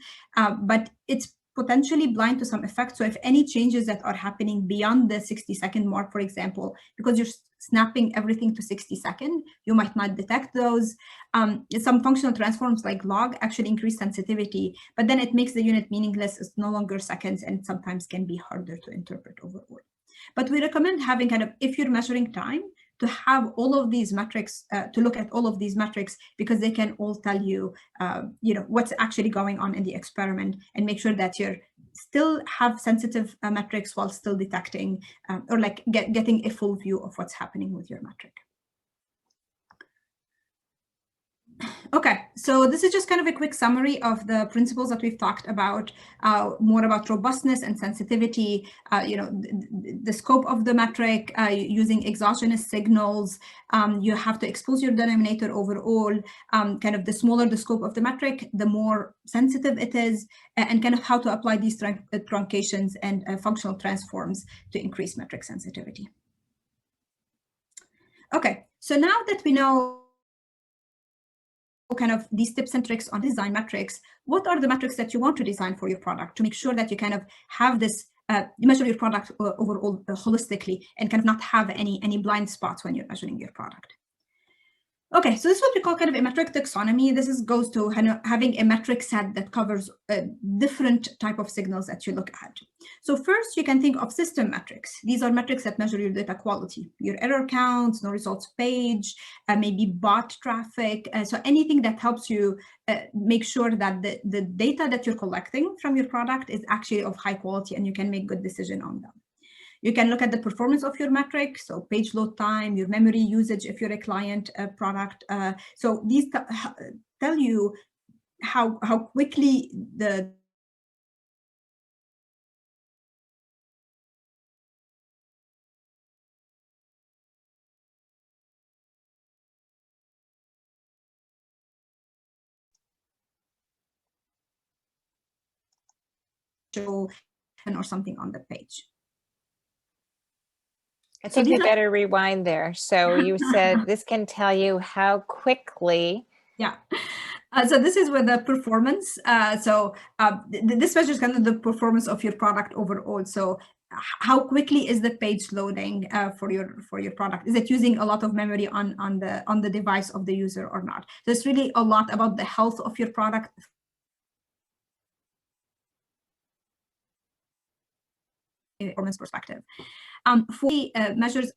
but it's potentially blind to some effect. So if any changes that are happening beyond the 60-second mark, for example, because you're snapping everything to 60 seconds, you might not detect those. Some functional transforms like log actually increase sensitivity, but then it makes the unit meaningless. It's no longer seconds, and sometimes can be harder to interpret overall. But we recommend having kind of, if you're measuring time, to have all of these metrics, to look at all of these metrics, because they can all tell you, what's actually going on in the experiment, and make sure that you still have sensitive metrics while still detecting, or like getting a full view of what's happening with your metric. Okay, so this is just kind of a quick summary of the principles that we've talked about, more about robustness and sensitivity, the scope of the metric, using exogenous signals. You have to expose your denominator overall, kind of the smaller the scope of the metric, the more sensitive it is, and kind of how to apply these truncations and functional transforms to increase metric sensitivity. Okay, so now that we know kind of these tips and tricks on design metrics, what are the metrics that you want to design for your product to make sure that you kind of have this, measure your product overall holistically, and kind of not have any blind spots when you're measuring your product? Okay, so this is what we call kind of a metric taxonomy. This goes to having a metric set that covers different type of signals that you look at. So first, you can think of system metrics. These are metrics that measure your data quality, your error counts, no results page, maybe bot traffic. So anything that helps you make sure that the data that you're collecting from your product is actually of high quality, and you can make good decision on them. You can look at the performance of your metric, so page load time, your memory usage if you're a client product. So these tell you how quickly the show or something on the page. I think we better rewind there. So you said this can tell you how quickly. Yeah. So this is with the performance. This measures kind of the performance of your product overall. So how quickly is the page loading for your product? Is it using a lot of memory on the device of the user or not? So it's really a lot about the health of your product. Performance perspective. For measures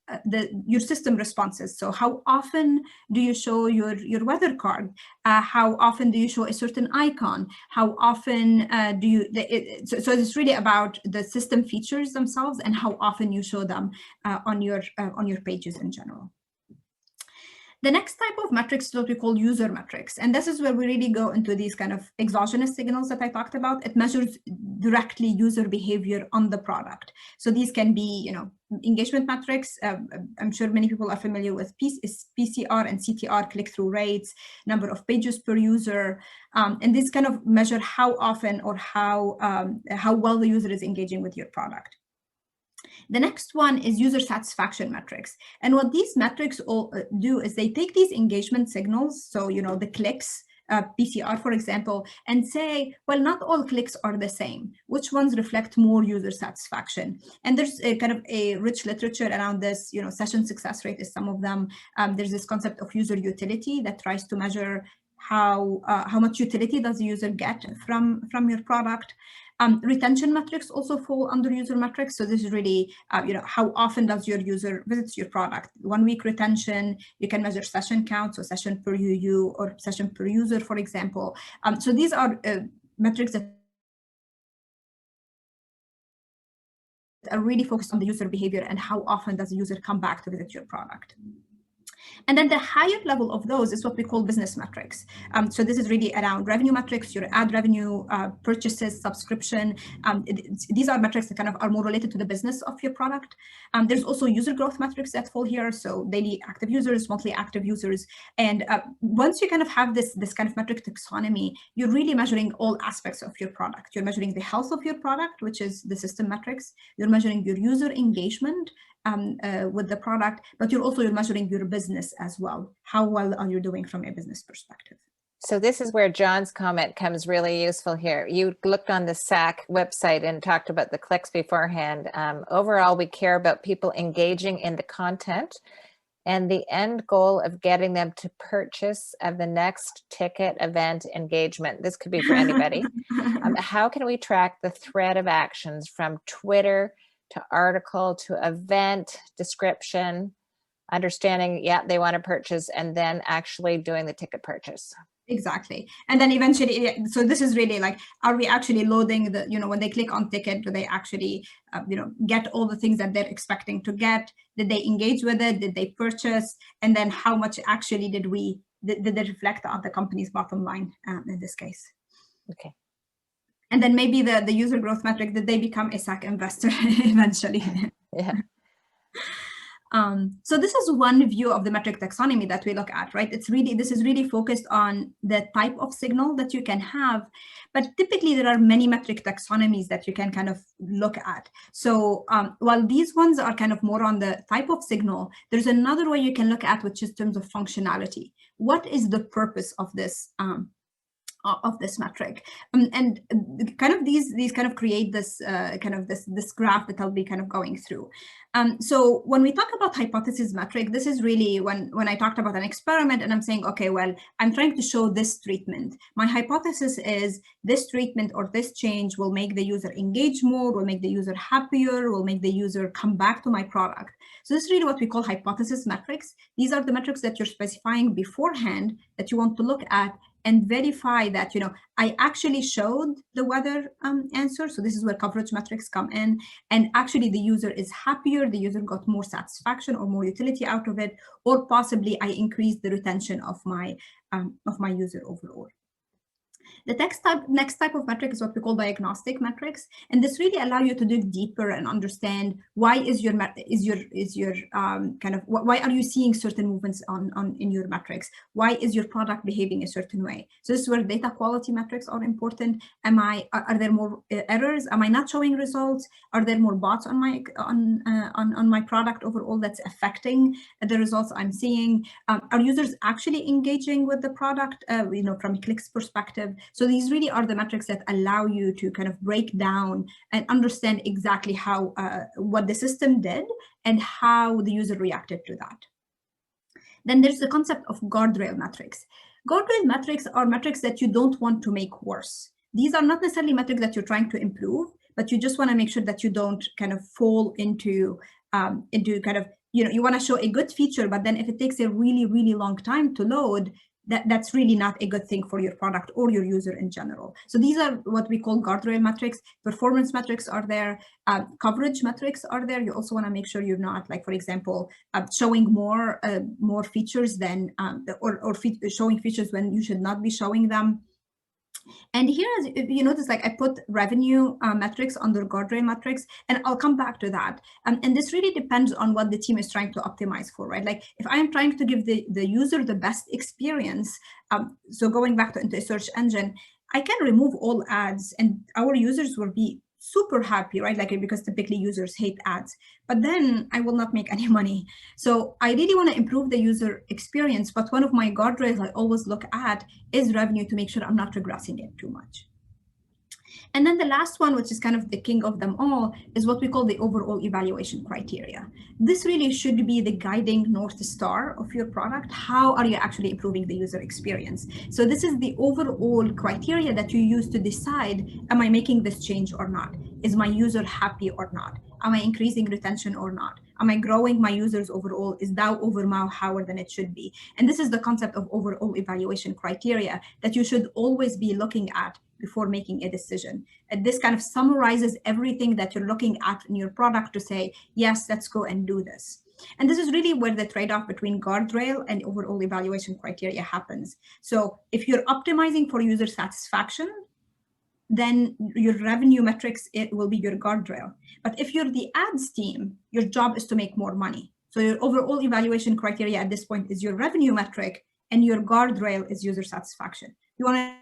your system responses. So how often do you show your weather card? How often do you show a certain icon? How often do you? So it's really about the system features themselves and how often you show them on your pages in general. The next type of metrics is what we call user metrics. And this is where we really go into these kind of exogenous signals that I talked about. It measures directly user behavior on the product. So these can be, engagement metrics. I'm sure many people are familiar with PCR and CTR, click-through rates, number of pages per user. And these kind of measure how often or how well the user is engaging with your product. The next one is user satisfaction metrics. And what these metrics all do is they take these engagement signals, so, the clicks, PCR, for example, and say, well, not all clicks are the same. Which ones reflect more user satisfaction? And there's a kind of a rich literature around this, session success rate is some of them. There's this concept of user utility that tries to measure how much utility does the user get from your product. Retention metrics also fall under user metrics. So this is really, how often does your user visits your product? 1 week retention, you can measure session count, so session per UU or session per user, for example. So these are metrics that are really focused on the user behavior and how often does the user come back to visit your product. And then the higher level of those is what we call business metrics. So this is really around revenue metrics, your ad revenue, purchases, subscription. These are metrics that kind of are more related to the business of your product. There's also user growth metrics that fall here. So daily active users, monthly active users. And once you kind of have this kind of metric taxonomy, you're really measuring all aspects of your product. You're measuring the health of your product, which is the system metrics. You're measuring your user engagement with the product, but you're measuring your business as well. How well are you doing from a business perspective? So this is where John's comment comes really useful here. You looked on the SAC website and talked about the clicks beforehand. Overall, we care about people engaging in the content and the end goal of getting them to purchase of the next ticket, event, engagement. This could be for anybody. How can we track the thread of actions from Twitter to article to event description, understanding, yeah, they want to purchase, and then actually doing the ticket purchase? Exactly. And then eventually, so this is really like, are we actually loading the, when they click on ticket, do they actually, get all the things that they're expecting to get? Did they engage with it? Did they purchase? And then how much actually did they reflect on the company's bottom line in this case? Okay. And then maybe the user growth metric, did they become a SAC investor eventually? Yeah. So this is one view of the metric taxonomy that we look at, right? This is really focused on the type of signal that you can have, but typically there are many metric taxonomies that you can kind of look at. So while these ones are kind of more on the type of signal, there's another way you can look at, which is in terms of functionality. What is the purpose of this metric, and kind of these kind of create this this graph that I'll be kind of going through. So when we talk about hypothesis metric, this is really when I talked about an experiment and I'm saying, okay, well, I'm trying to show this treatment. My hypothesis is this treatment or this change will make the user engage more, will make the user happier, will make the user come back to my product. So this is really what we call hypothesis metrics. These are the metrics that you're specifying beforehand that you want to look at and verify that, I actually showed the weather answer. So this is where coverage metrics come in. And actually the user is happier, the user got more satisfaction or more utility out of it, or possibly I increased the retention of my user overall. The next type of metric is what we call diagnostic metrics, and this really allow you to dig deeper and understand why why are you seeing certain movements in your metrics? Why is your product behaving a certain way? So this is where data quality metrics are important. Are there more errors? Am I not showing results? Are there more bots on my product overall that's affecting the results I'm seeing? Are users actually engaging with the product? From a clicks perspective. So these really are the metrics that allow you to kind of break down and understand exactly how what the system did and how the user reacted to that. Then there's the concept of guardrail metrics. Guardrail metrics are metrics that you don't want to make worse. These are not necessarily metrics that you're trying to improve, but you just want to make sure that you don't kind of fall into kind of, you want to show a good feature, but then if it takes a really, really long time to load, that's really not a good thing for your product or your user in general. So these are what we call guardrail metrics. Performance metrics are there. Coverage metrics are there. You also want to make sure you're not, like, for example, showing more features than showing features when you should not be showing them. And here, as you notice, like, I put revenue metrics under guardrail metrics, and I'll come back to that. And this really depends on what the team is trying to optimize for, right? Like, if I'm trying to give the user the best experience, so going back into a search engine, I can remove all ads, and our users will be super happy, right? Like, because typically users hate ads, but then I will not make any money. So I really want to improve the user experience, but one of my guardrails I always look at is revenue to make sure I'm not regressing it too much. And then the last one, which is kind of the king of them all, is what we call the overall evaluation criteria. This really should be the guiding North Star of your product. How are you actually improving the user experience? So this is the overall criteria that you use to decide, am I making this change or not? Is my user happy or not? Am I increasing retention or not? Am I growing my users overall? Is DAU over MAU higher than it should be? And this is the concept of overall evaluation criteria that you should always be looking at before making a decision. And this kind of summarizes everything that you're looking at in your product to say, yes, let's go and do this. And this is really where the trade-off between guardrail and overall evaluation criteria happens. So if you're optimizing for user satisfaction, then your revenue metrics, it will be your guardrail. But if you're the ads team, your job is to make more money. So your overall evaluation criteria at this point is your revenue metric, and your guardrail is user satisfaction. You want to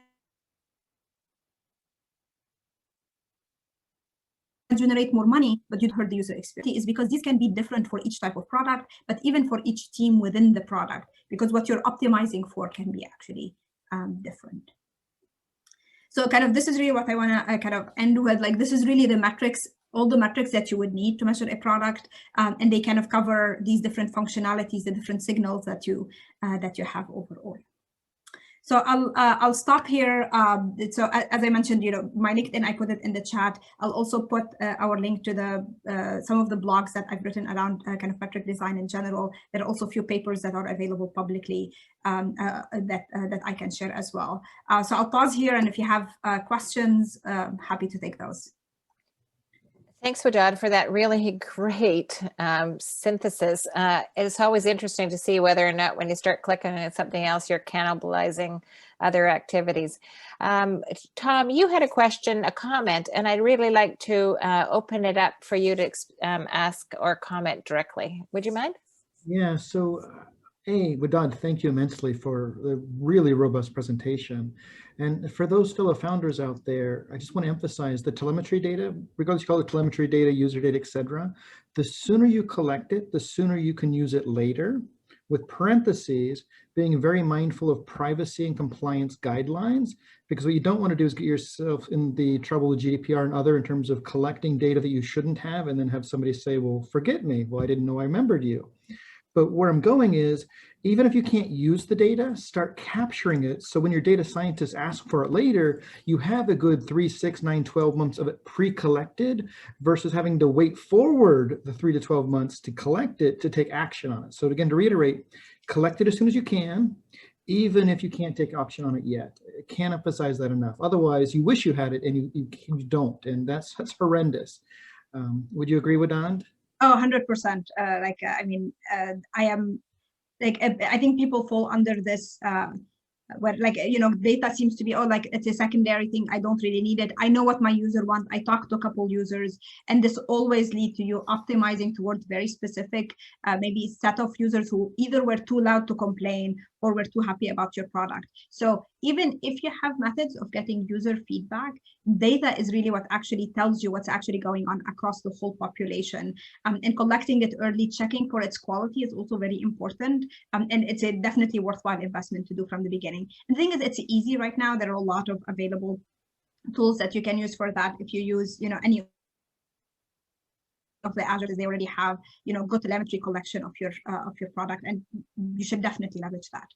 generate more money, but you'd hurt the user experience, is because these can be different for each type of product, but even for each team within the product, because what you're optimizing for can be actually different. So kind of this is really what I want to kind of end with. Like, this is really the metrics, all the metrics that you would need to measure a product, and they kind of cover these different functionalities, the different signals that you have overall. So I'll stop here. So as I mentioned, my LinkedIn, I put it in the chat. I'll also put our link to the some of the blogs that I've written around kind of metric design in general. There are also a few papers that are available publicly that I can share as well. So I'll pause here, and if you have questions, happy to take those. Thanks, Wadad, for that really great synthesis. It's always interesting to see whether or not when you start clicking on something else, you're cannibalizing other activities. Tom, you had a question, a comment, and I'd really like to open it up for you to ask or comment directly. Would you mind? Yeah, so Wadad, thank you immensely for the really robust presentation. And for those fellow founders out there, I just want to emphasize the telemetry data, regardless you call it telemetry data, user data, etc. The sooner you collect it, the sooner you can use it later, with parentheses, being very mindful of privacy and compliance guidelines, because what you don't want to do is get yourself in the trouble with GDPR and other in terms of collecting data that you shouldn't have, and then have somebody say, well, forget me. Well, I didn't know I remembered you. But where I'm going is, even if you can't use the data, start capturing it. So when your data scientists ask for it later, you have a good 3, 6, 9, 12 months of it pre-collected versus having to wait forward the 3 to 12 months to collect it to take action on it. So again, to reiterate, collect it as soon as you can, even if you can't take action on it yet. I can't emphasize that enough. Otherwise, you wish you had it and you don't, and that's horrendous. Would you agree with Don? Oh, 100%. I mean, I am like, I think people fall under this where like, data seems to be, oh, like it's a secondary thing. I don't really need it. I know what my user wants. I talk to a couple users, and this always lead to you optimizing towards very specific, maybe set of users who either were too loud to complain or were too happy about your product. So even if you have methods of getting user feedback, data is really what actually tells you what's actually going on across the whole population. And collecting it early, checking for its quality is also very important. And it's a definitely worthwhile investment to do from the beginning. And the thing is, it's easy right now. There are a lot of available tools that you can use for that. If you use, any of the Azure, they already have, good telemetry collection of your product, and you should definitely leverage that.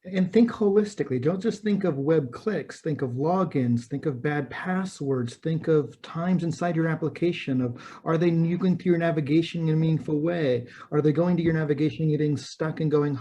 And think holistically. Don't just think of web clicks, think of logins, think of bad passwords, think of times inside your application of, are they going through your navigation in a meaningful way? Are they going to your navigation getting stuck and going,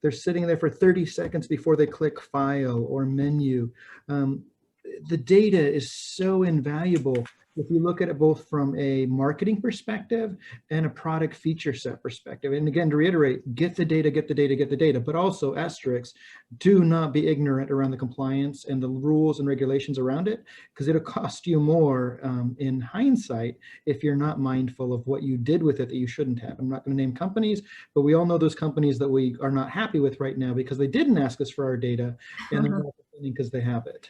they're sitting there for 30 seconds before they click file or menu. The data is so invaluable if you look at it both from a marketing perspective and a product feature set perspective. And again, to reiterate, get the data, get the data, get the data, but also asterisks, do not be ignorant around the compliance and the rules and regulations around it, because it'll cost you more in hindsight if you're not mindful of what you did with it that you shouldn't have. I'm not going to name companies, but we all know those companies that we are not happy with right now because they didn't ask us for our data, and they're not complaining because they have it.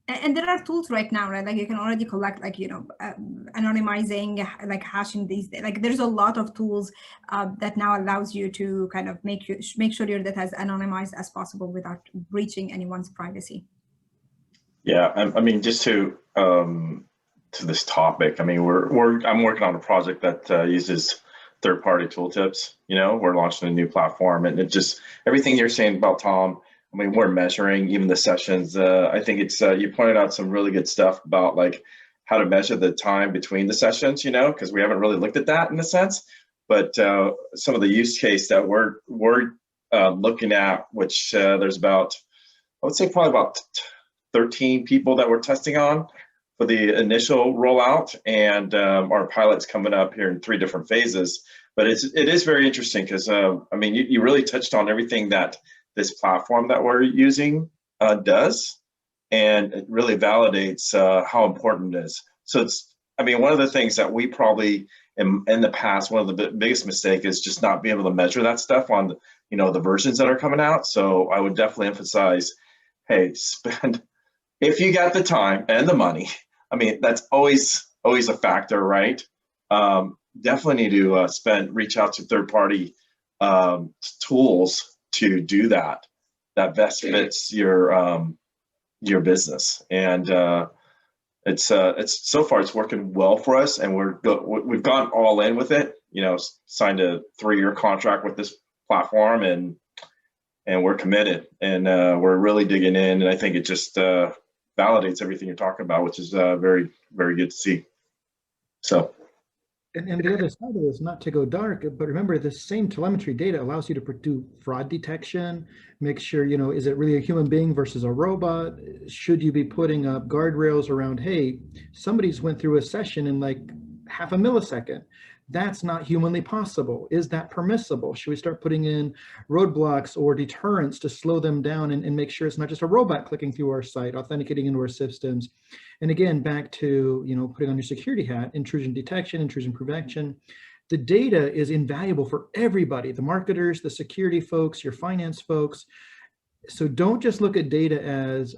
And there are tools right now, right? Like you can already collect, like, anonymizing, like hashing these, like there's a lot of tools that now allows you to kind of make sure your data as anonymized as possible without breaching anyone's privacy. Yeah, I mean, just to this topic, I mean, I'm working on a project that uses third-party tooltips. We're launching a new platform, and it just, everything you're saying about Tom, I mean, we're measuring even the sessions. I think it's, you pointed out some really good stuff about like how to measure the time between the sessions, because we haven't really looked at that in a sense. But some of the use case that we're looking at, which there's about, I would say probably about 13 people that we're testing on for the initial rollout, and our pilot's coming up here in 3 different phases. But it is very interesting because, I mean, you really touched on everything that this platform that we're using does, and it really validates how important it is. So it's, I mean, one of the things that we probably in the past, one of the biggest mistake is just not being able to measure that stuff on, the versions that are coming out. So I would definitely emphasize, hey, spend, if you got the time and the money, I mean, that's always a factor, right? Definitely need to reach out to third-party tools to do that best fits your business. And it's so far it's working well for us, and we've gone all in with it. Signed a 3-year contract with this platform, and we're committed, and we're really digging in. And I think it just validates everything you're talking about, which is very, very good to see. So. And the other side of this, not to go dark, but remember, the same telemetry data allows you to do fraud detection, make sure, is it really a human being versus a robot? Should you be putting up guardrails around, hey, somebody's went through a session in like half a millisecond. That's not humanly possible. Is that permissible? Should we start putting in roadblocks or deterrents to slow them down and make sure it's not just a robot clicking through our site, authenticating into our systems? And again, back to, putting on your security hat, intrusion detection, intrusion prevention. The data is invaluable for everybody, the marketers, the security folks, your finance folks. So don't just look at data as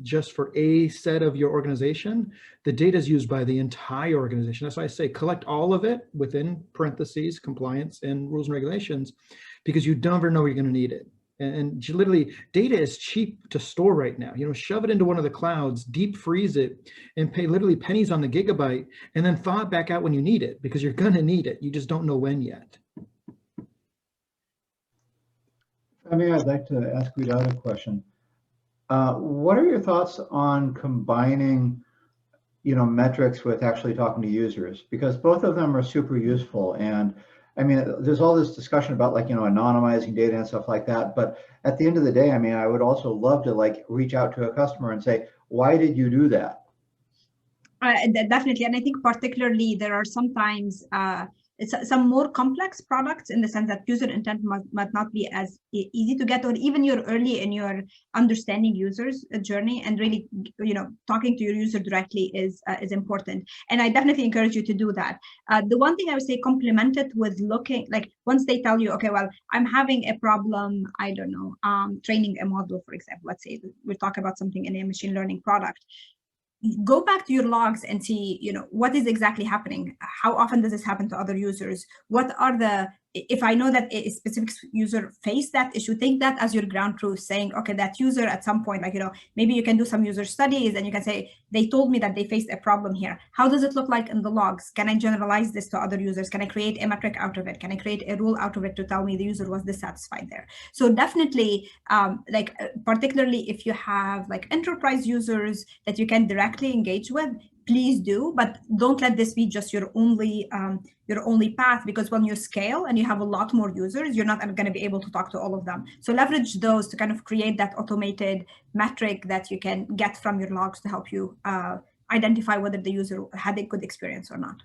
just for a set of your organization. The data is used by the entire organization. That's why I say collect all of it within parentheses, compliance and rules and regulations, because you never know where you're going to need it. And literally, data is cheap to store right now. Shove it into one of the clouds, deep freeze it, and pay literally pennies on the gigabyte, and then thaw it back out when you need it, because you're going to need it. You just don't know when yet. I mean, I'd like to ask Vidal a question. What are your thoughts on combining, metrics with actually talking to users? Because both of them are super useful. And I mean, there's all this discussion about like, anonymizing data and stuff like that. But at the end of the day, I mean, I would also love to like reach out to a customer and say, why did you do that? Definitely. And I think particularly there are sometimes some more complex products, in the sense that user intent might not be as easy to get, or even you're early in your understanding users journey, and really, talking to your user directly is important. And I definitely encourage you to do that. The one thing I would say, complement it with looking, like once they tell you, okay, well, I'm having a problem, I don't know, training a model, for example, let's say we're talking about something in a machine learning product. Go back to your logs and see, what is exactly happening? How often does this happen to other users? What are if I know that a specific user faced that issue, take that as your ground truth, saying, okay, that user at some point, like, maybe you can do some user studies and you can say, they told me that they faced a problem here. How does it look like in the logs? Can I generalize this to other users? Can I create a metric out of it? Can I create a rule out of it to tell me the user was dissatisfied there? So definitely, particularly if you have like enterprise users that you can directly engage with, please do, but don't let this be just your only path, because when you scale and you have a lot more users, you're not going to be able to talk to all of them. So leverage those to kind of create that automated metric that you can get from your logs to help you identify whether the user had a good experience or not.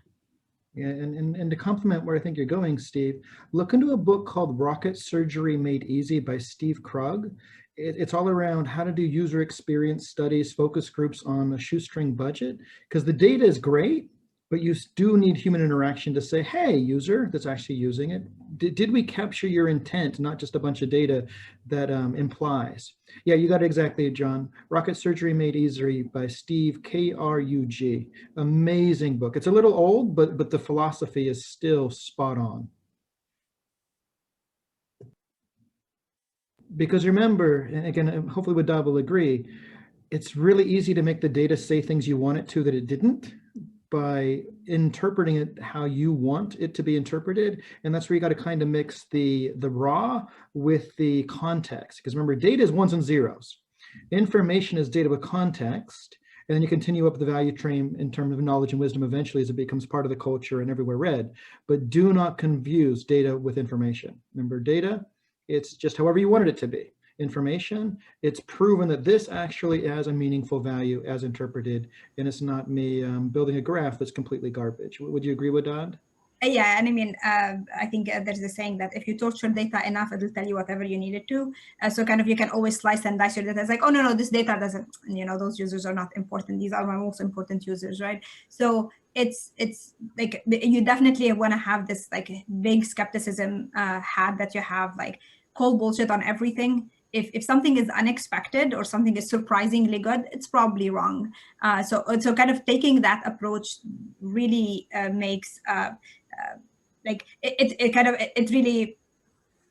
Yeah, and to complement where I think you're going, Steve, look into a book called Rocket Surgery Made Easy by Steve Krug. It's all around how to do user experience studies, focus groups on a shoestring budget, because the data is great, but you do need human interaction to say, hey, user that's actually using it, did we capture your intent, not just a bunch of data that implies. Yeah, you got it exactly, John. Rocket Surgery Made Easy by Steve Krug. Amazing book. It's a little old, but the philosophy is still spot on. Because remember, and again, hopefully Wadad will agree, it's really easy to make the data say things you want it to that it didn't, by interpreting it how you want it to be interpreted. And that's where you got to kind of mix the raw with the context. Because remember, data is ones and zeros. Information is data with context. And then you continue up the value train in terms of knowledge and wisdom eventually as it becomes part of the culture and everywhere read. But do not confuse data with information. Remember, data, it's just however you wanted it to be. Information, it's proven that this actually has a meaningful value as interpreted, and it's not me building a graph that's completely garbage. Would you agree with Wadad? Yeah, and I mean, I think there's a saying that if you torture data enough, it'll tell you whatever you need it to. So kind of you can always slice and dice your data. It's like, oh, no, this data doesn't, those users are not important. These are my most important users, right? So it's like, you definitely want to have this like big skepticism hat that you have, like call bullshit on everything. If something is unexpected or something is surprisingly good, it's probably wrong. So kind of taking that approach really makes it really,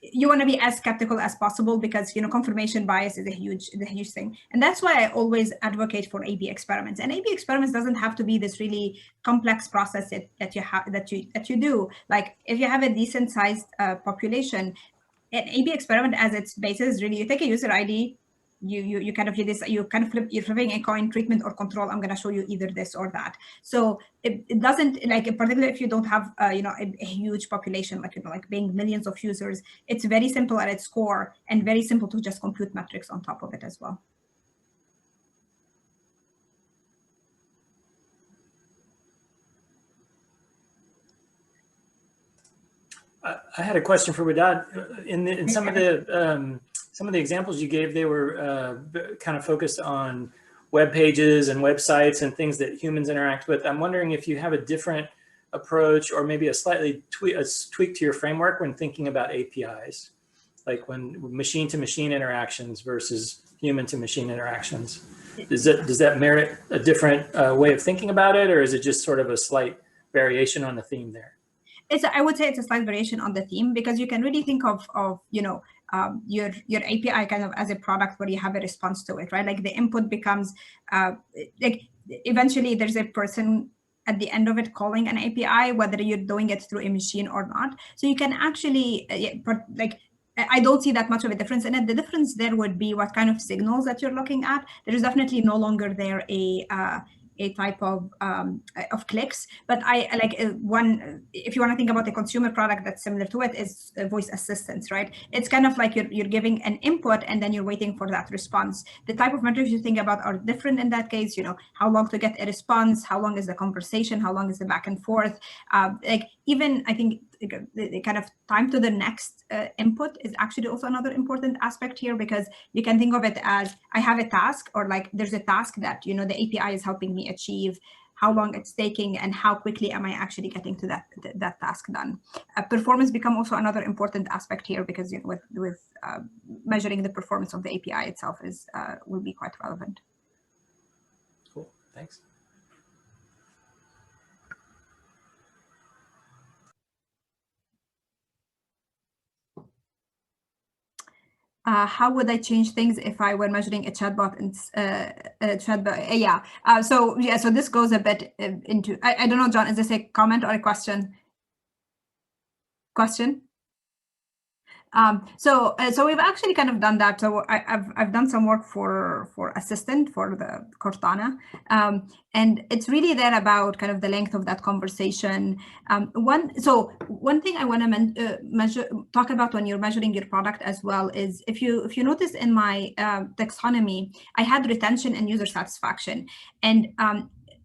you want to be as skeptical as possible, because confirmation bias is a huge thing. And that's why I always advocate for A/B experiments. And A/B experiments doesn't have to be this really complex process that you do. Like if you have a decent sized population, an A/B experiment as its basis, really, you take a user ID, you're flipping a coin, treatment or control. I'm going to show you either this or that. So it doesn't, like, particularly if you don't have a huge population, like being millions of users, it's very simple at its core and very simple to just compute metrics on top of it as well. I had a question for Wadad. In some of the examples you gave, they were kind of focused on web pages and websites and things that humans interact with. I'm wondering if you have a different approach, or maybe a slightly tweak to your framework when thinking about APIs, like when machine-to-machine interactions versus human-to-machine interactions. Does that merit a different way of thinking about it, or is it just sort of a slight variation on the theme there? I would say it's a slight variation on the theme, because you can really think of your API kind of as a product where you have a response to it, right? Like the input becomes like eventually there's a person at the end of it calling an API, whether you're doing it through a machine or not. So you can actually I don't see that much of a difference in it. The difference there would be what kind of signals that you're looking at. There is definitely no longer there a a type of clicks. But I like if you want to think about a consumer product that's similar to it, is voice assistance, right? It's kind of like you're giving an input and then you're waiting for that response. The type of metrics you think about are different in that case. How long to get a response, how long is the conversation, how long is the back and forth. Like even I think the kind of time to the next input is actually also another important aspect here, because you can think of it as I have a task, or like there's a task that the API is helping me achieve, how long it's taking, and how quickly am I actually getting to that task done. Performance become also another important aspect here, because with measuring the performance of the API itself will be quite relevant. Cool, thanks. How would I change things if I were measuring a chatbot? So this goes a bit into, I don't know, John, is this a comment or a question? So we've actually kind of done that. So I've done some work for Assistant for the Cortana, and it's really there about kind of the length of that conversation. One thing I want to talk about when you're measuring your product as well is if you notice in my taxonomy, I had retention and user satisfaction, and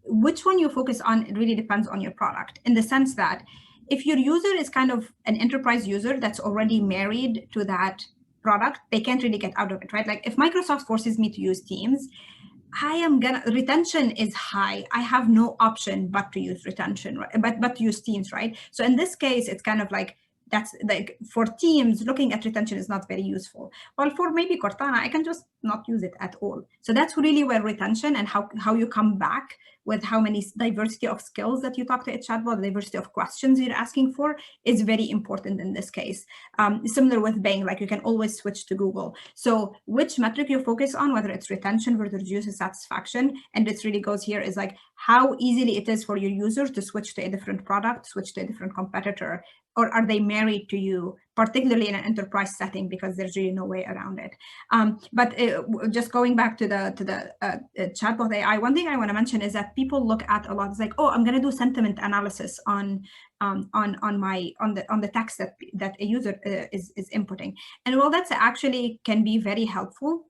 which one you focus on, it really depends on your product, in the sense that if your user is kind of an enterprise user that's already married to that product, they can't really get out of it, right? Like if Microsoft forces me to use Teams, retention is high. I have no option but to use retention, right? But to use Teams, right? So in this case, it's kind of like, that's like for Teams, looking at retention is not very useful. Well, for maybe Cortana, I can just not use it at all. So that's really where retention and how you come back with how many diversity of skills that you talk to a chatbot, diversity of questions you're asking for, is very important in this case. Similar with Bing, like you can always switch to Google. So which metric you focus on, whether it's retention versus user satisfaction, and it really goes here, is like how easily it is for your users to switch to a different product, switch to a different competitor, or are they married to you, particularly in an enterprise setting, because there's really no way around it. But just going back to the chatbot AI, one thing I want to mention is that people look at a lot. It's like, oh, I'm going to do sentiment analysis on the text that a user is inputting, and well, that's actually can be very helpful.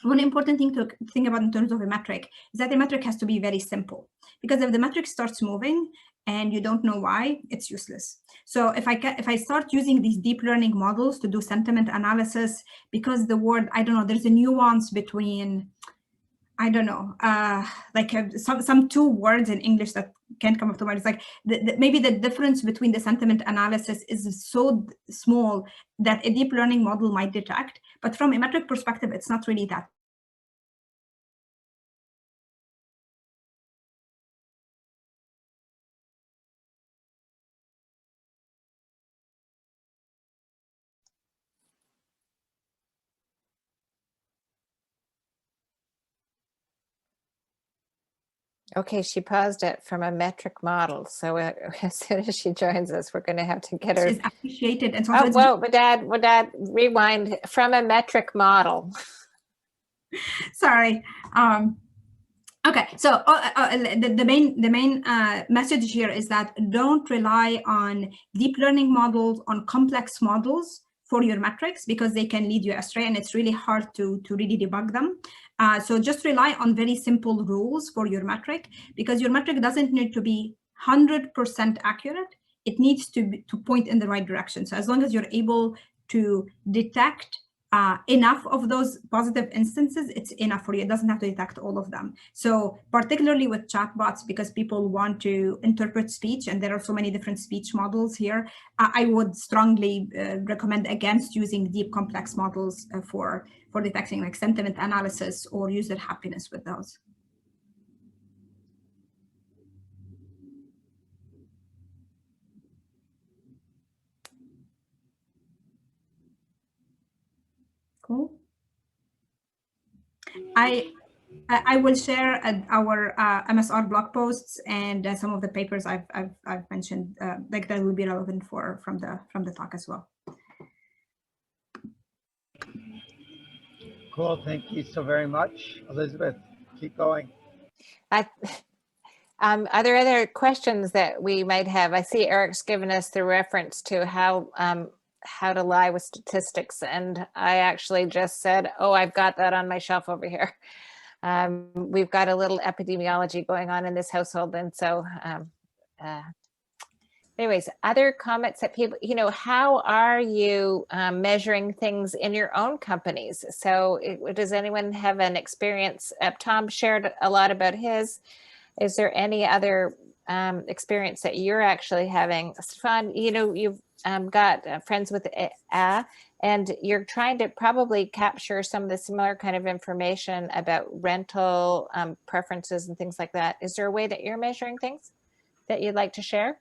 One important thing to think about in terms of a metric is that the metric has to be very simple, because if the metric starts moving and you don't know why, it's useless. So if I start using these deep learning models to do sentiment analysis, because the word, I don't know, there's a nuance between, I don't know, like some two words in English that can't come up to mind. It's like maybe the difference between the sentiment analysis is so small that a deep learning model might detect, but from a metric perspective, it's not really that. Okay, she paused it from a metric model. So as soon as she joins us, we're going to have to get her. It's appreciated. And so oh, whoa, Dad, rewind from a metric model. Sorry. Okay, so the main message here is that don't rely on deep learning models, on complex models for your metrics, because they can lead you astray and it's really hard to really debug them. So just rely on very simple rules for your metric, because your metric doesn't need to be 100% accurate. It needs to point in the right direction. So as long as you're able to detect enough of those positive instances, it's enough for you. It doesn't have to detect all of them. So particularly with chatbots, because people want to interpret speech, and there are so many different speech models here, I would strongly recommend against using deep complex models for detecting like sentiment analysis or user happiness with those. Cool. I will share our MSR blog posts and some of the papers I've mentioned, like that will be relevant from the talk as well. Cool. Thank you so very much, Elizabeth. Keep going. Are there other questions that we might have? I see Eric's given us the reference to how to lie with statistics, and I actually just said, oh, I've got that on my shelf over here. We've got a little epidemiology going on in this household, and so anyways, other comments that people, how are you measuring things in your own companies? So does anyone have an experience? Tom shared a lot about his. Is there any other experience that you're actually having? Stefan, you've got friends with A, and you're trying to probably capture some of the similar kind of information about rental preferences and things like that. Is there a way that you're measuring things that you'd like to share?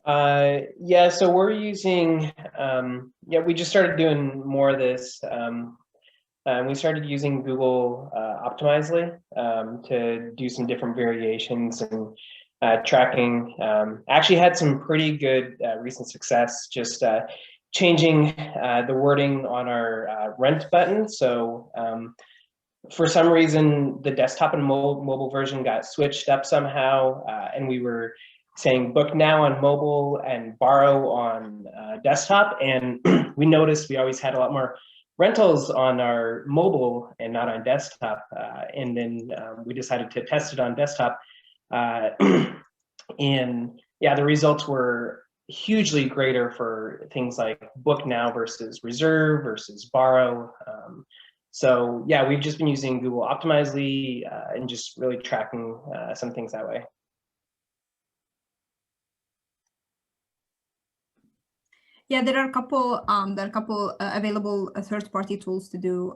Yeah, so we're using, we just started doing more of this. We started using Google Optimizely to do some different variations and tracking. Actually had some pretty good recent success just changing the wording on our rent button. So for some reason, the desktop and mobile version got switched up somehow, and we were saying book now on mobile and borrow on desktop. And we noticed we always had a lot more rentals on our mobile and not on desktop. And then we decided to test it on desktop. And yeah, the results were hugely greater for things like book now versus reserve versus borrow. So yeah, we've just been using Google Optimizely and just really tracking some things that way. Yeah, there are a couple available third-party tools to do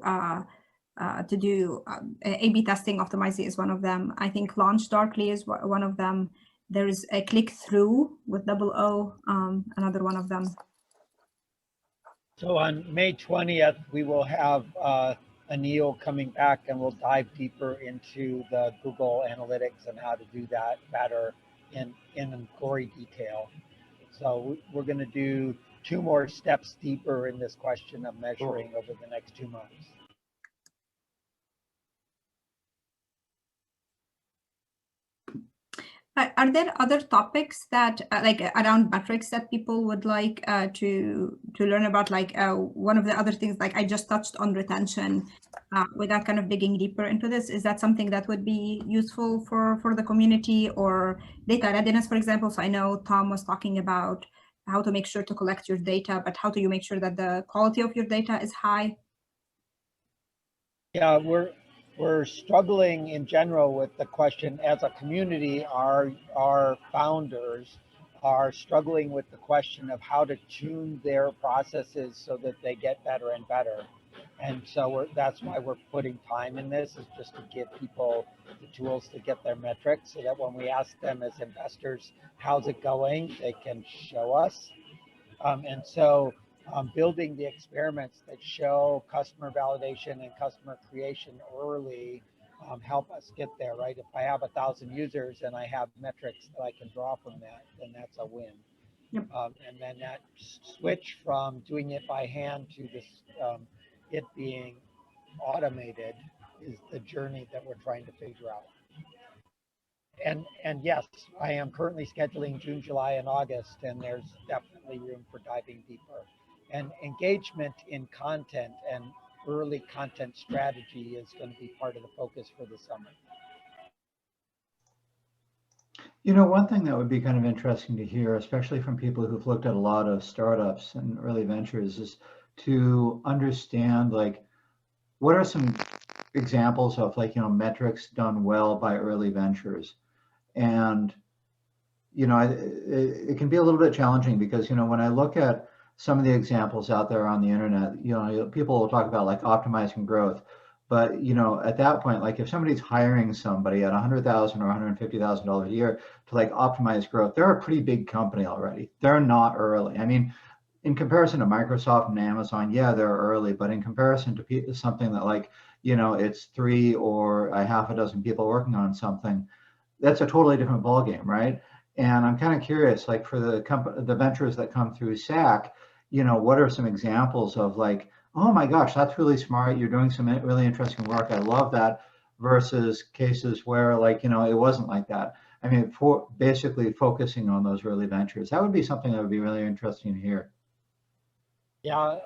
A/B testing. Optimizely is one of them. I think Launch Darkly is one of them. There is a Click Through with O, another one of them. So on May 20th, we will have Anil coming back, and we'll dive deeper into the Google Analytics and how to do that better in gory detail. So we're going to do 2 more steps deeper in this question of measuring over the next 2 months. Are there other topics that like around metrics that people would like to learn about? Like one of the other things, like I just touched on retention without kind of digging deeper into this. Is that something that would be useful for the community, or data readiness, for example? So I know Tom was talking about how to make sure to collect your data, but how do you make sure that the quality of your data is high? Yeah, we're struggling in general with the question as a community. Our founders are struggling with the question of how to tune their processes so that they get better and better. And so that's why we're putting time in this, is just to give people the tools to get their metrics, so that when we ask them as investors, how's it going, they can show us. And so building the experiments that show customer validation and customer creation early help us get there, right? If I have 1,000 users and I have metrics that I can draw from that, then that's a win. Yep. And then that switch from doing it by hand to this, it being automated is the journey that we're trying to figure out. And yes, I am currently scheduling June, July, and August, and there's definitely room for diving deeper. And engagement in content and early content strategy is going to be part of the focus for the summer. You know, one thing that would be kind of interesting to hear, especially from people who've looked at a lot of startups and early ventures, is to understand, like, what are some examples of, like, metrics done well by early ventures. And, it can be a little bit challenging because, when I look at some of the examples out there on the internet, people will talk about like optimizing growth. But, at that point, like if somebody's hiring somebody at $100,000 or $150,000 a year to like optimize growth, they're a pretty big company already. They're not early. I mean, in comparison to Microsoft and Amazon, yeah, they're early, but in comparison to something that like, it's 3 or a half a dozen people working on something, that's a totally different ballgame, right? And I'm kind of curious, like for the ventures that come through SAC, what are some examples of like, oh my gosh, that's really smart, you're doing some really interesting work, I love that, versus cases where like, it wasn't like that. I mean, for basically focusing on those early ventures. That would be something that would be really interesting to hear. Yeah,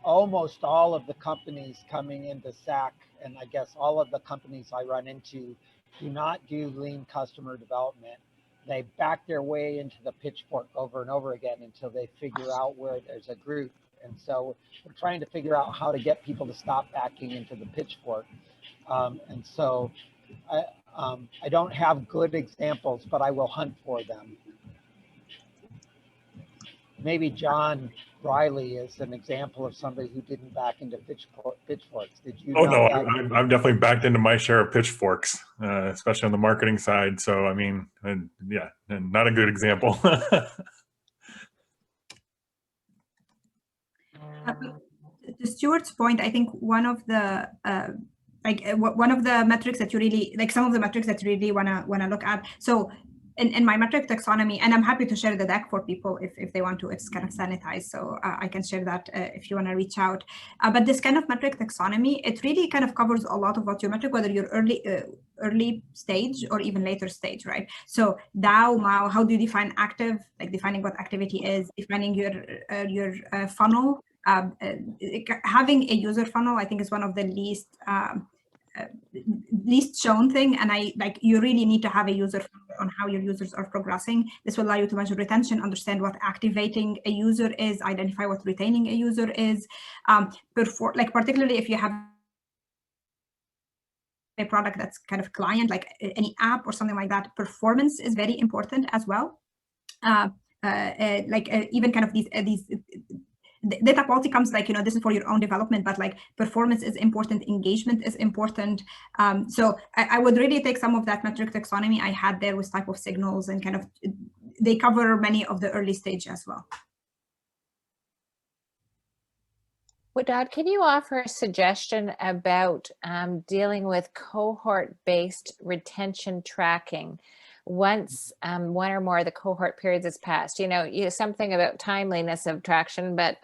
almost all of the companies coming into SAC, and I guess all of the companies I run into, do not do lean customer development. They back their way into the pitchfork over and over again until they figure out where there's a group. And so we're trying to figure out how to get people to stop backing into the pitchfork. And so I don't have good examples, but I will hunt for them. Maybe John Riley is an example of somebody who didn't back into pitchforks. Did you? Oh no, I've definitely backed into my share of pitchforks, especially on the marketing side. So I mean, yeah, and not a good example. To Stuart's point, I think one of the one of the metrics that you really like, some of the metrics that you really wanna look at. So in my metric taxonomy, and I'm happy to share the deck for people if they want to. It's kind of sanitized, so I can share that if you want to reach out. But this kind of metric taxonomy, it really kind of covers a lot of what your metric, whether you're early stage or even later stage, right? So DAO, MAO, how do you define active? Like defining what activity is, defining your funnel. Having a user funnel, I think, is one of the least shown thing, and you really need to have a user funnel on how your users are progressing. This will allow you to measure retention, understand what activating a user is, identify what retaining a user is. Particularly if you have a product that's kind of client, like any app or something like that, performance is very important as well. Even kind of these data quality comes like, this is for your own development, but like performance is important, engagement is important. So I would really take some of that metric taxonomy I had there with type of signals, and kind of, they cover many of the early stage as well. Wadad, can you offer a suggestion about dealing with cohort-based retention tracking once one or more of the cohort periods has passed? Something about timeliness of traction, but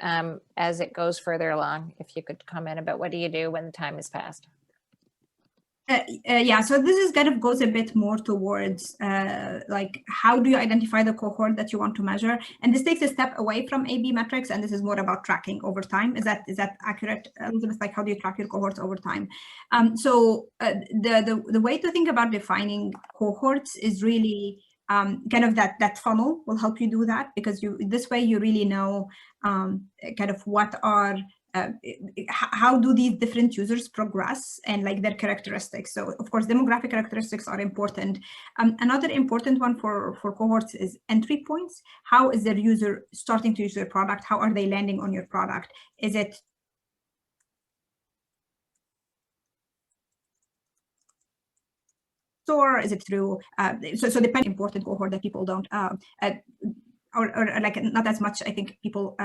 as it goes further along, if you could comment about what do you do when the time has passed? Yeah, so this is kind of goes a bit more towards like, how do you identify the cohort that you want to measure? And this takes a step away from A/B metrics, and this is more about tracking over time. Is that accurate, Elizabeth? Like, how do you track your cohorts over time? The way to think about defining cohorts is really kind of that funnel will help you do that, because this way you really know kind of what are how do these different users progress and like their characteristics. So of course, demographic characteristics are important. Another important one for cohorts is entry points. How is their user starting to use your product? How are they landing on your product? Is it store? Is it through so depending important cohort that people don't or like not as much, I think people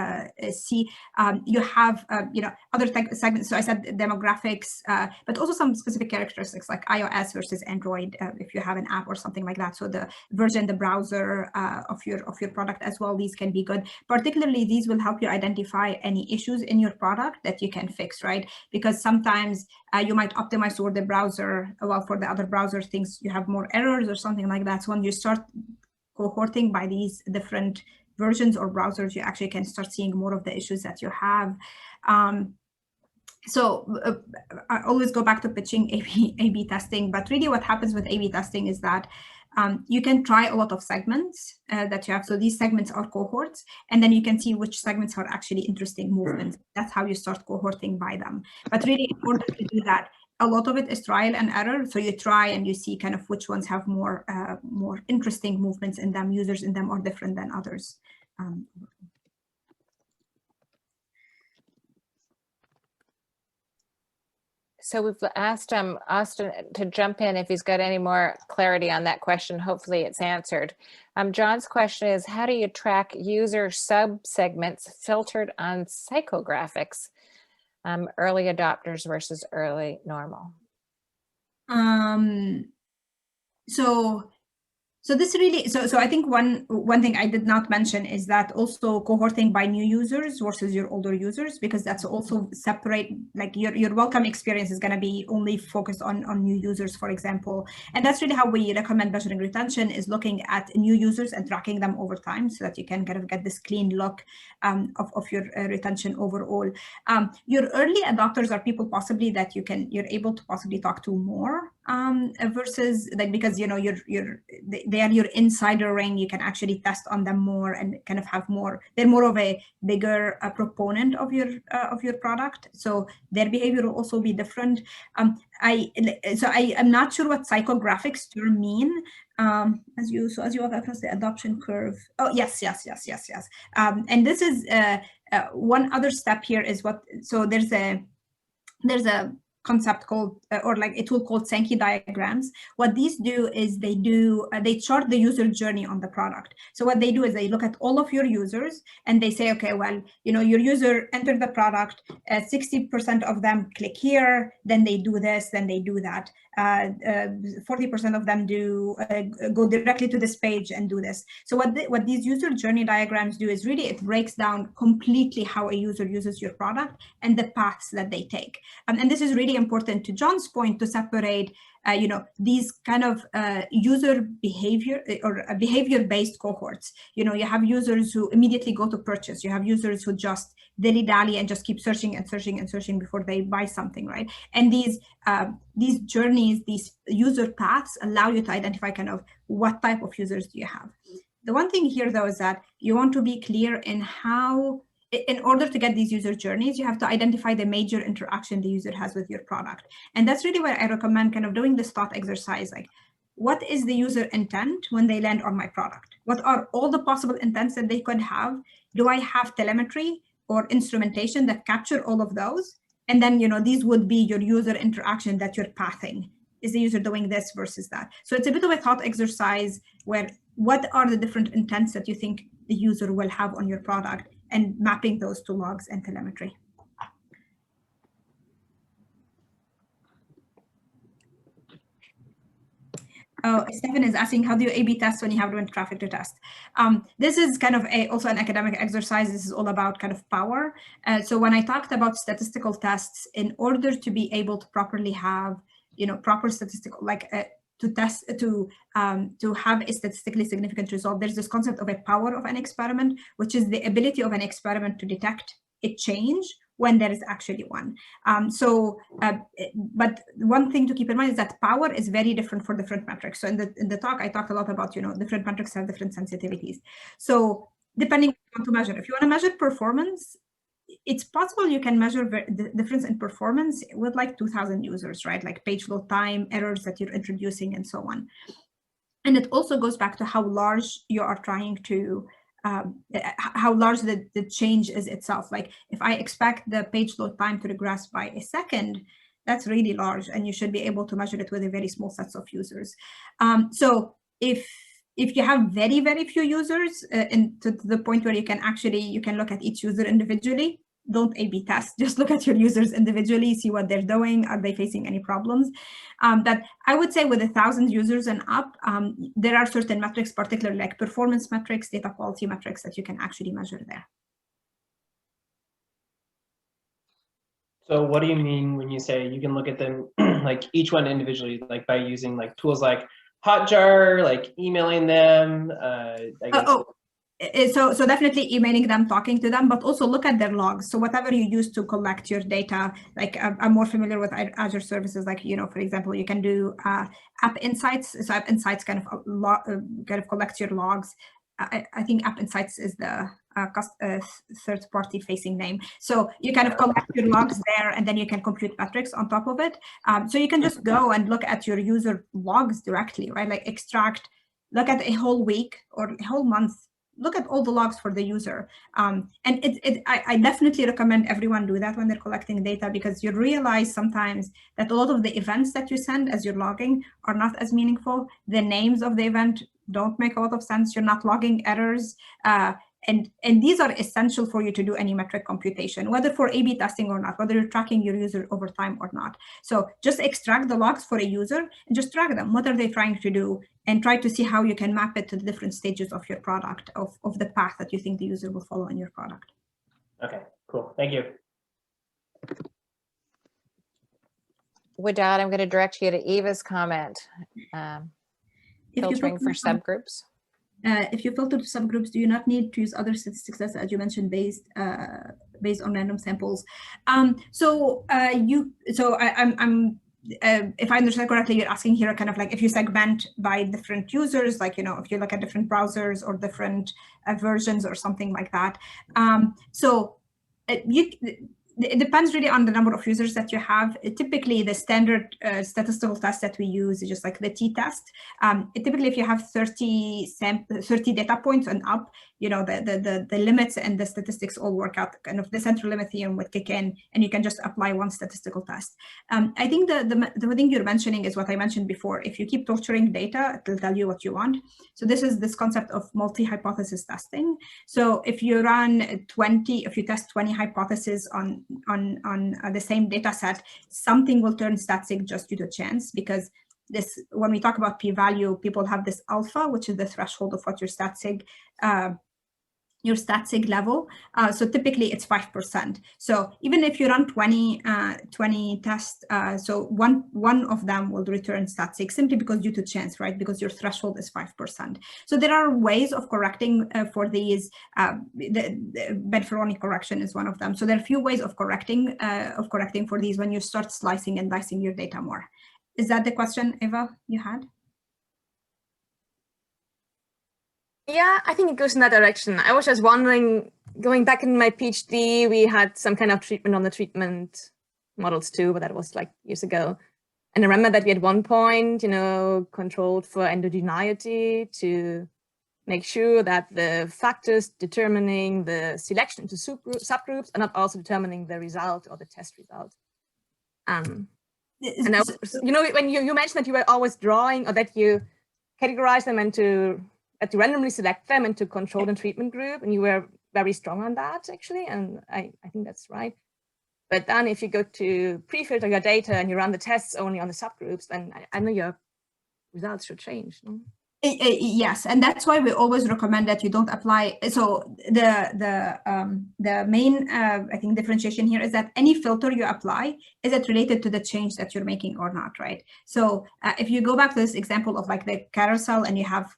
see. You have other segments. So I said demographics, but also some specific characteristics like iOS versus Android, if you have an app or something like that. So the version, the browser of your product as well. These can be good. Particularly, these will help you identify any issues in your product that you can fix, right? Because sometimes you might optimize for the browser, while for the other browser things you have more errors or something like that. So when you start cohorting by these different versions or browsers, you actually can start seeing more of the issues that you have. So I always go back to pitching A/B testing, but really what happens with A/B testing is that you can try a lot of segments that you have. So these segments are cohorts, and then you can see which segments are actually interesting movements. That's how you start cohorting by them. But really, in order to do that, a lot of it is trial and error. So you try and you see kind of which ones have more interesting movements in them, users in them are different than others. So we've asked Austin to jump in if he's got any more clarity on that question. Hopefully it's answered. John's question is, how do you track user sub-segments filtered on psychographics? Early adopters versus early normal. So this really, so I think one thing I did not mention is that also cohorting by new users versus your older users, because that's also separate, like your welcome experience is going to be only focused on new users, for example. And that's really how we recommend measuring retention, is looking at new users and tracking them over time so that you can kind of get this clean look of your retention overall. Your early adopters are people possibly that you're able to possibly talk to more versus like, because they are your insider ring, you can actually test on them more and kind of have more, they're more of a bigger proponent of your product, so their behavior will also be different. I'm not sure what psychographics term mean as you walk across the adoption curve. Oh yes. And this is one other step here is so there's a concept called, or like a tool called Sankey diagrams. What these do is they chart the user journey on the product. So what they do is they look at all of your users and they say, okay, well, your user entered the product, 60% of them click here, then they do this, then they do that. 40% of them go directly to this page and do this. So what these user journey diagrams do is really it breaks down completely how a user uses your product and the paths that they take. And this is really important, to John's point, to separate these kind of user behavior or behavior-based cohorts. You have users who immediately go to purchase. You have users who just dilly-dally and just keep searching and searching and searching before they buy something, right? And these journeys, these user paths allow you to identify kind of what type of users do you have. The one thing here, though, is that you want to be clear in how, in order to get these user journeys, you have to identify the major interaction the user has with your product. And that's really where I recommend kind of doing this thought exercise, like, what is the user intent when they land on my product? What are all the possible intents that they could have? Do I have telemetry or instrumentation that capture all of those? And then, these would be your user interaction that you're pathing. Is the user doing this versus that? So it's a bit of a thought exercise where what are the different intents that you think the user will have on your product, and mapping those to logs and telemetry. Oh, Stephen is asking, how do you A/B test when you have no traffic to test? This is kind of also an academic exercise. This is all about kind of power. So when I talked about statistical tests, in order to be able to properly have, proper statistical, like to test, to have a statistically significant result, there's this concept of a power of an experiment, which is the ability of an experiment to detect a change when there is actually one. But one thing to keep in mind is that power is very different for different metrics. So in the talk, I talked a lot about, different metrics have different sensitivities. So depending on what to measure, if you want to measure performance, it's possible you can measure the difference in performance with like 2,000 users, right? Like page load time, errors that you're introducing, and so on. And it also goes back to how large you are trying to, how large the change is itself. Like if I expect the page load time to regress by a second, that's really large, and you should be able to measure it with a very small set of users. So if you have very, very few users, and to the point where you can look at each user individually, don't A/B test. Just look at your users individually, see what they're doing. Are they facing any problems? But I would say with 1,000 users and up, there are certain metrics, particularly like performance metrics, data quality metrics, that you can actually measure there. So what do you mean when you say you can look at them like each one individually, like by using like tools like Hotjar, like emailing them? So definitely emailing them, talking to them, but also look at their logs. So whatever you use to collect your data, like I'm more familiar with Azure services, like, for example, you can do App Insights. So App Insights kind of collects your logs. I think App Insights is the third-party facing name. So you kind of collect your logs there, and then you can compute metrics on top of it. So you can just go and look at your user logs directly, right? Like extract, look at a whole week or a whole month, look at all the logs for the user. And I definitely recommend everyone do that when they're collecting data, because you realize sometimes that a lot of the events that you send as you're logging are not as meaningful. The names of the event don't make a lot of sense. You're not logging errors. And these are essential for you to do any metric computation, whether for A/B testing or not, whether you're tracking your user over time or not. So just extract the logs for a user and just track them. What are they trying to do? and try to see how you can map it to the different stages of your product, of the path that you think the user will follow in your product. Okay, cool. Thank you. Wadad, I'm going to direct you to Eva's comment. Filtering for subgroups. If you filter to subgroups, do you not need to use other statistics, as you mentioned, based on random samples? If I understand correctly, you're asking here kind of like if you segment by different users, like, if you look at different browsers or different versions or something like that. It depends really on the number of users that you have. Typically, the standard statistical test that we use is just like the t-test. Typically, if you have 30 data points and up, the limits and the statistics all work out. Kind of the central limit theorem would kick in, and you can just apply one statistical test. I think the thing you're mentioning is what I mentioned before. If you keep torturing data, it will tell you what you want. So this is this concept of multi-hypothesis testing. So if you if you test 20 hypotheses on the same data set, something will turn stat sig just due to chance, because when we talk about p-value, people have this alpha, which is the threshold of what your stat sig level. So typically it's 5%. So even if you run 20 tests, so one of them will return stat sig simply because due to chance, right? Because your threshold is 5%. So there are ways of correcting for these. The Benferroni correction is one of them. So there are a few ways of correcting for these when you start slicing and dicing your data more. Is that the question, Eva, you had? Yeah, I think it goes in that direction. I was just wondering, going back in my PhD, we had some kind of treatment on the treatment models too, but that was like years ago. And I remember that we at one point, controlled for endogeneity to make sure that the factors determining the selection into subgroups are not also determining the result or the test result. And I was, when you mentioned that you were always drawing, or that you categorize them into, that you randomly select them into control and treatment group, and you were very strong on that actually, and I think that's right. But then if you go to pre-filter your data and you run the tests only on the subgroups, then I know your results should change. No? Yes, and that's why we always recommend that you don't apply. So the main I think differentiation here is that any filter you apply, is it related to the change that you're making or not, right? So if you go back to this example of like the carousel, and you have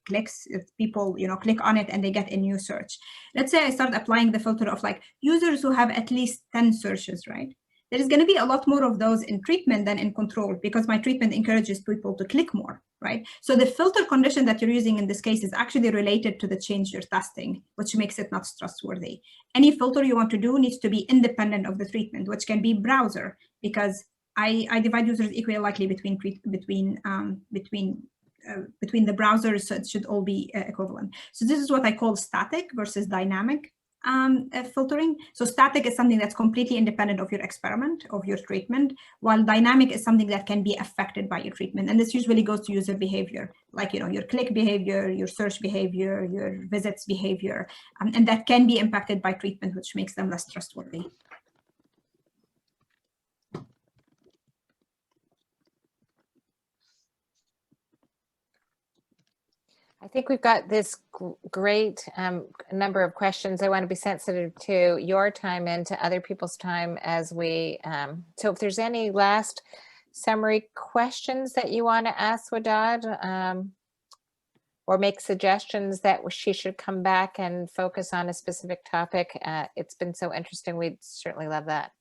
clicks, if people click on it and they get a new search. Let's say I start applying the filter of like users who have at least 10 searches, right? There's going to be a lot more of those in treatment than in control, because my treatment encourages people to click more, right? So the filter condition that you're using in this case is actually related to the change you're testing, which makes it not trustworthy. Any filter you want to do needs to be independent of the treatment, which can be browser, because I divide users equally likely between the browsers, so it should all be equivalent. So this is what I call static versus dynamic filtering. So static is something that's completely independent of your experiment, of your treatment, while dynamic is something that can be affected by your treatment. And this usually goes to user behavior, like your click behavior, your search behavior, your visits behavior, and that can be impacted by treatment, which makes them less trustworthy. I think we've got this great number of questions. I want to be sensitive to your time and to other people's time as we, so if there's any last summary questions that you want to ask Wadad, or make suggestions that she should come back and focus on a specific topic, it's been so interesting. We'd certainly love that.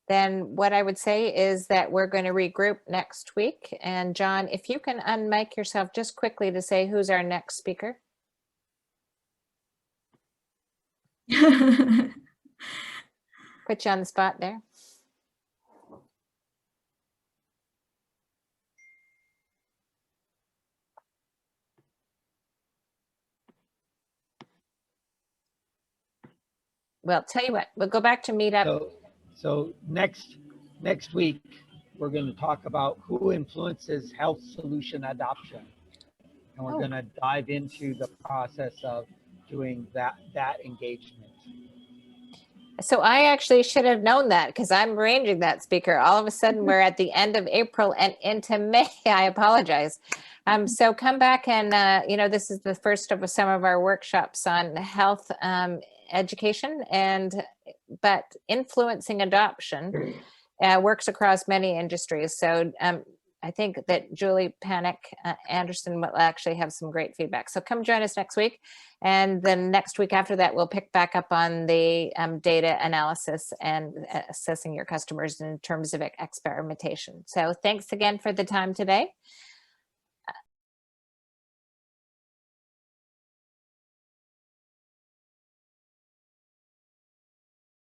Then what I would say is that we're going to regroup next week. And John, if you can unmic yourself just quickly to say who's our next speaker. Put you on the spot there. Well, tell you what, we'll go back to Meetup. So next week, we're going to talk about who influences health solution adoption. And we're going to dive into the process of doing that engagement. So I actually should have known that because I'm arranging that speaker. All of a sudden, we're at the end of April and into May. I apologize. So come back and, this is the first of some of our workshops on health education, but influencing adoption works across many industries. So I think that Julie Panic Anderson will actually have some great feedback. So come join us next week. And then next week after that, we'll pick back up on the data analysis and assessing your customers in terms of experimentation. So thanks again for the time today.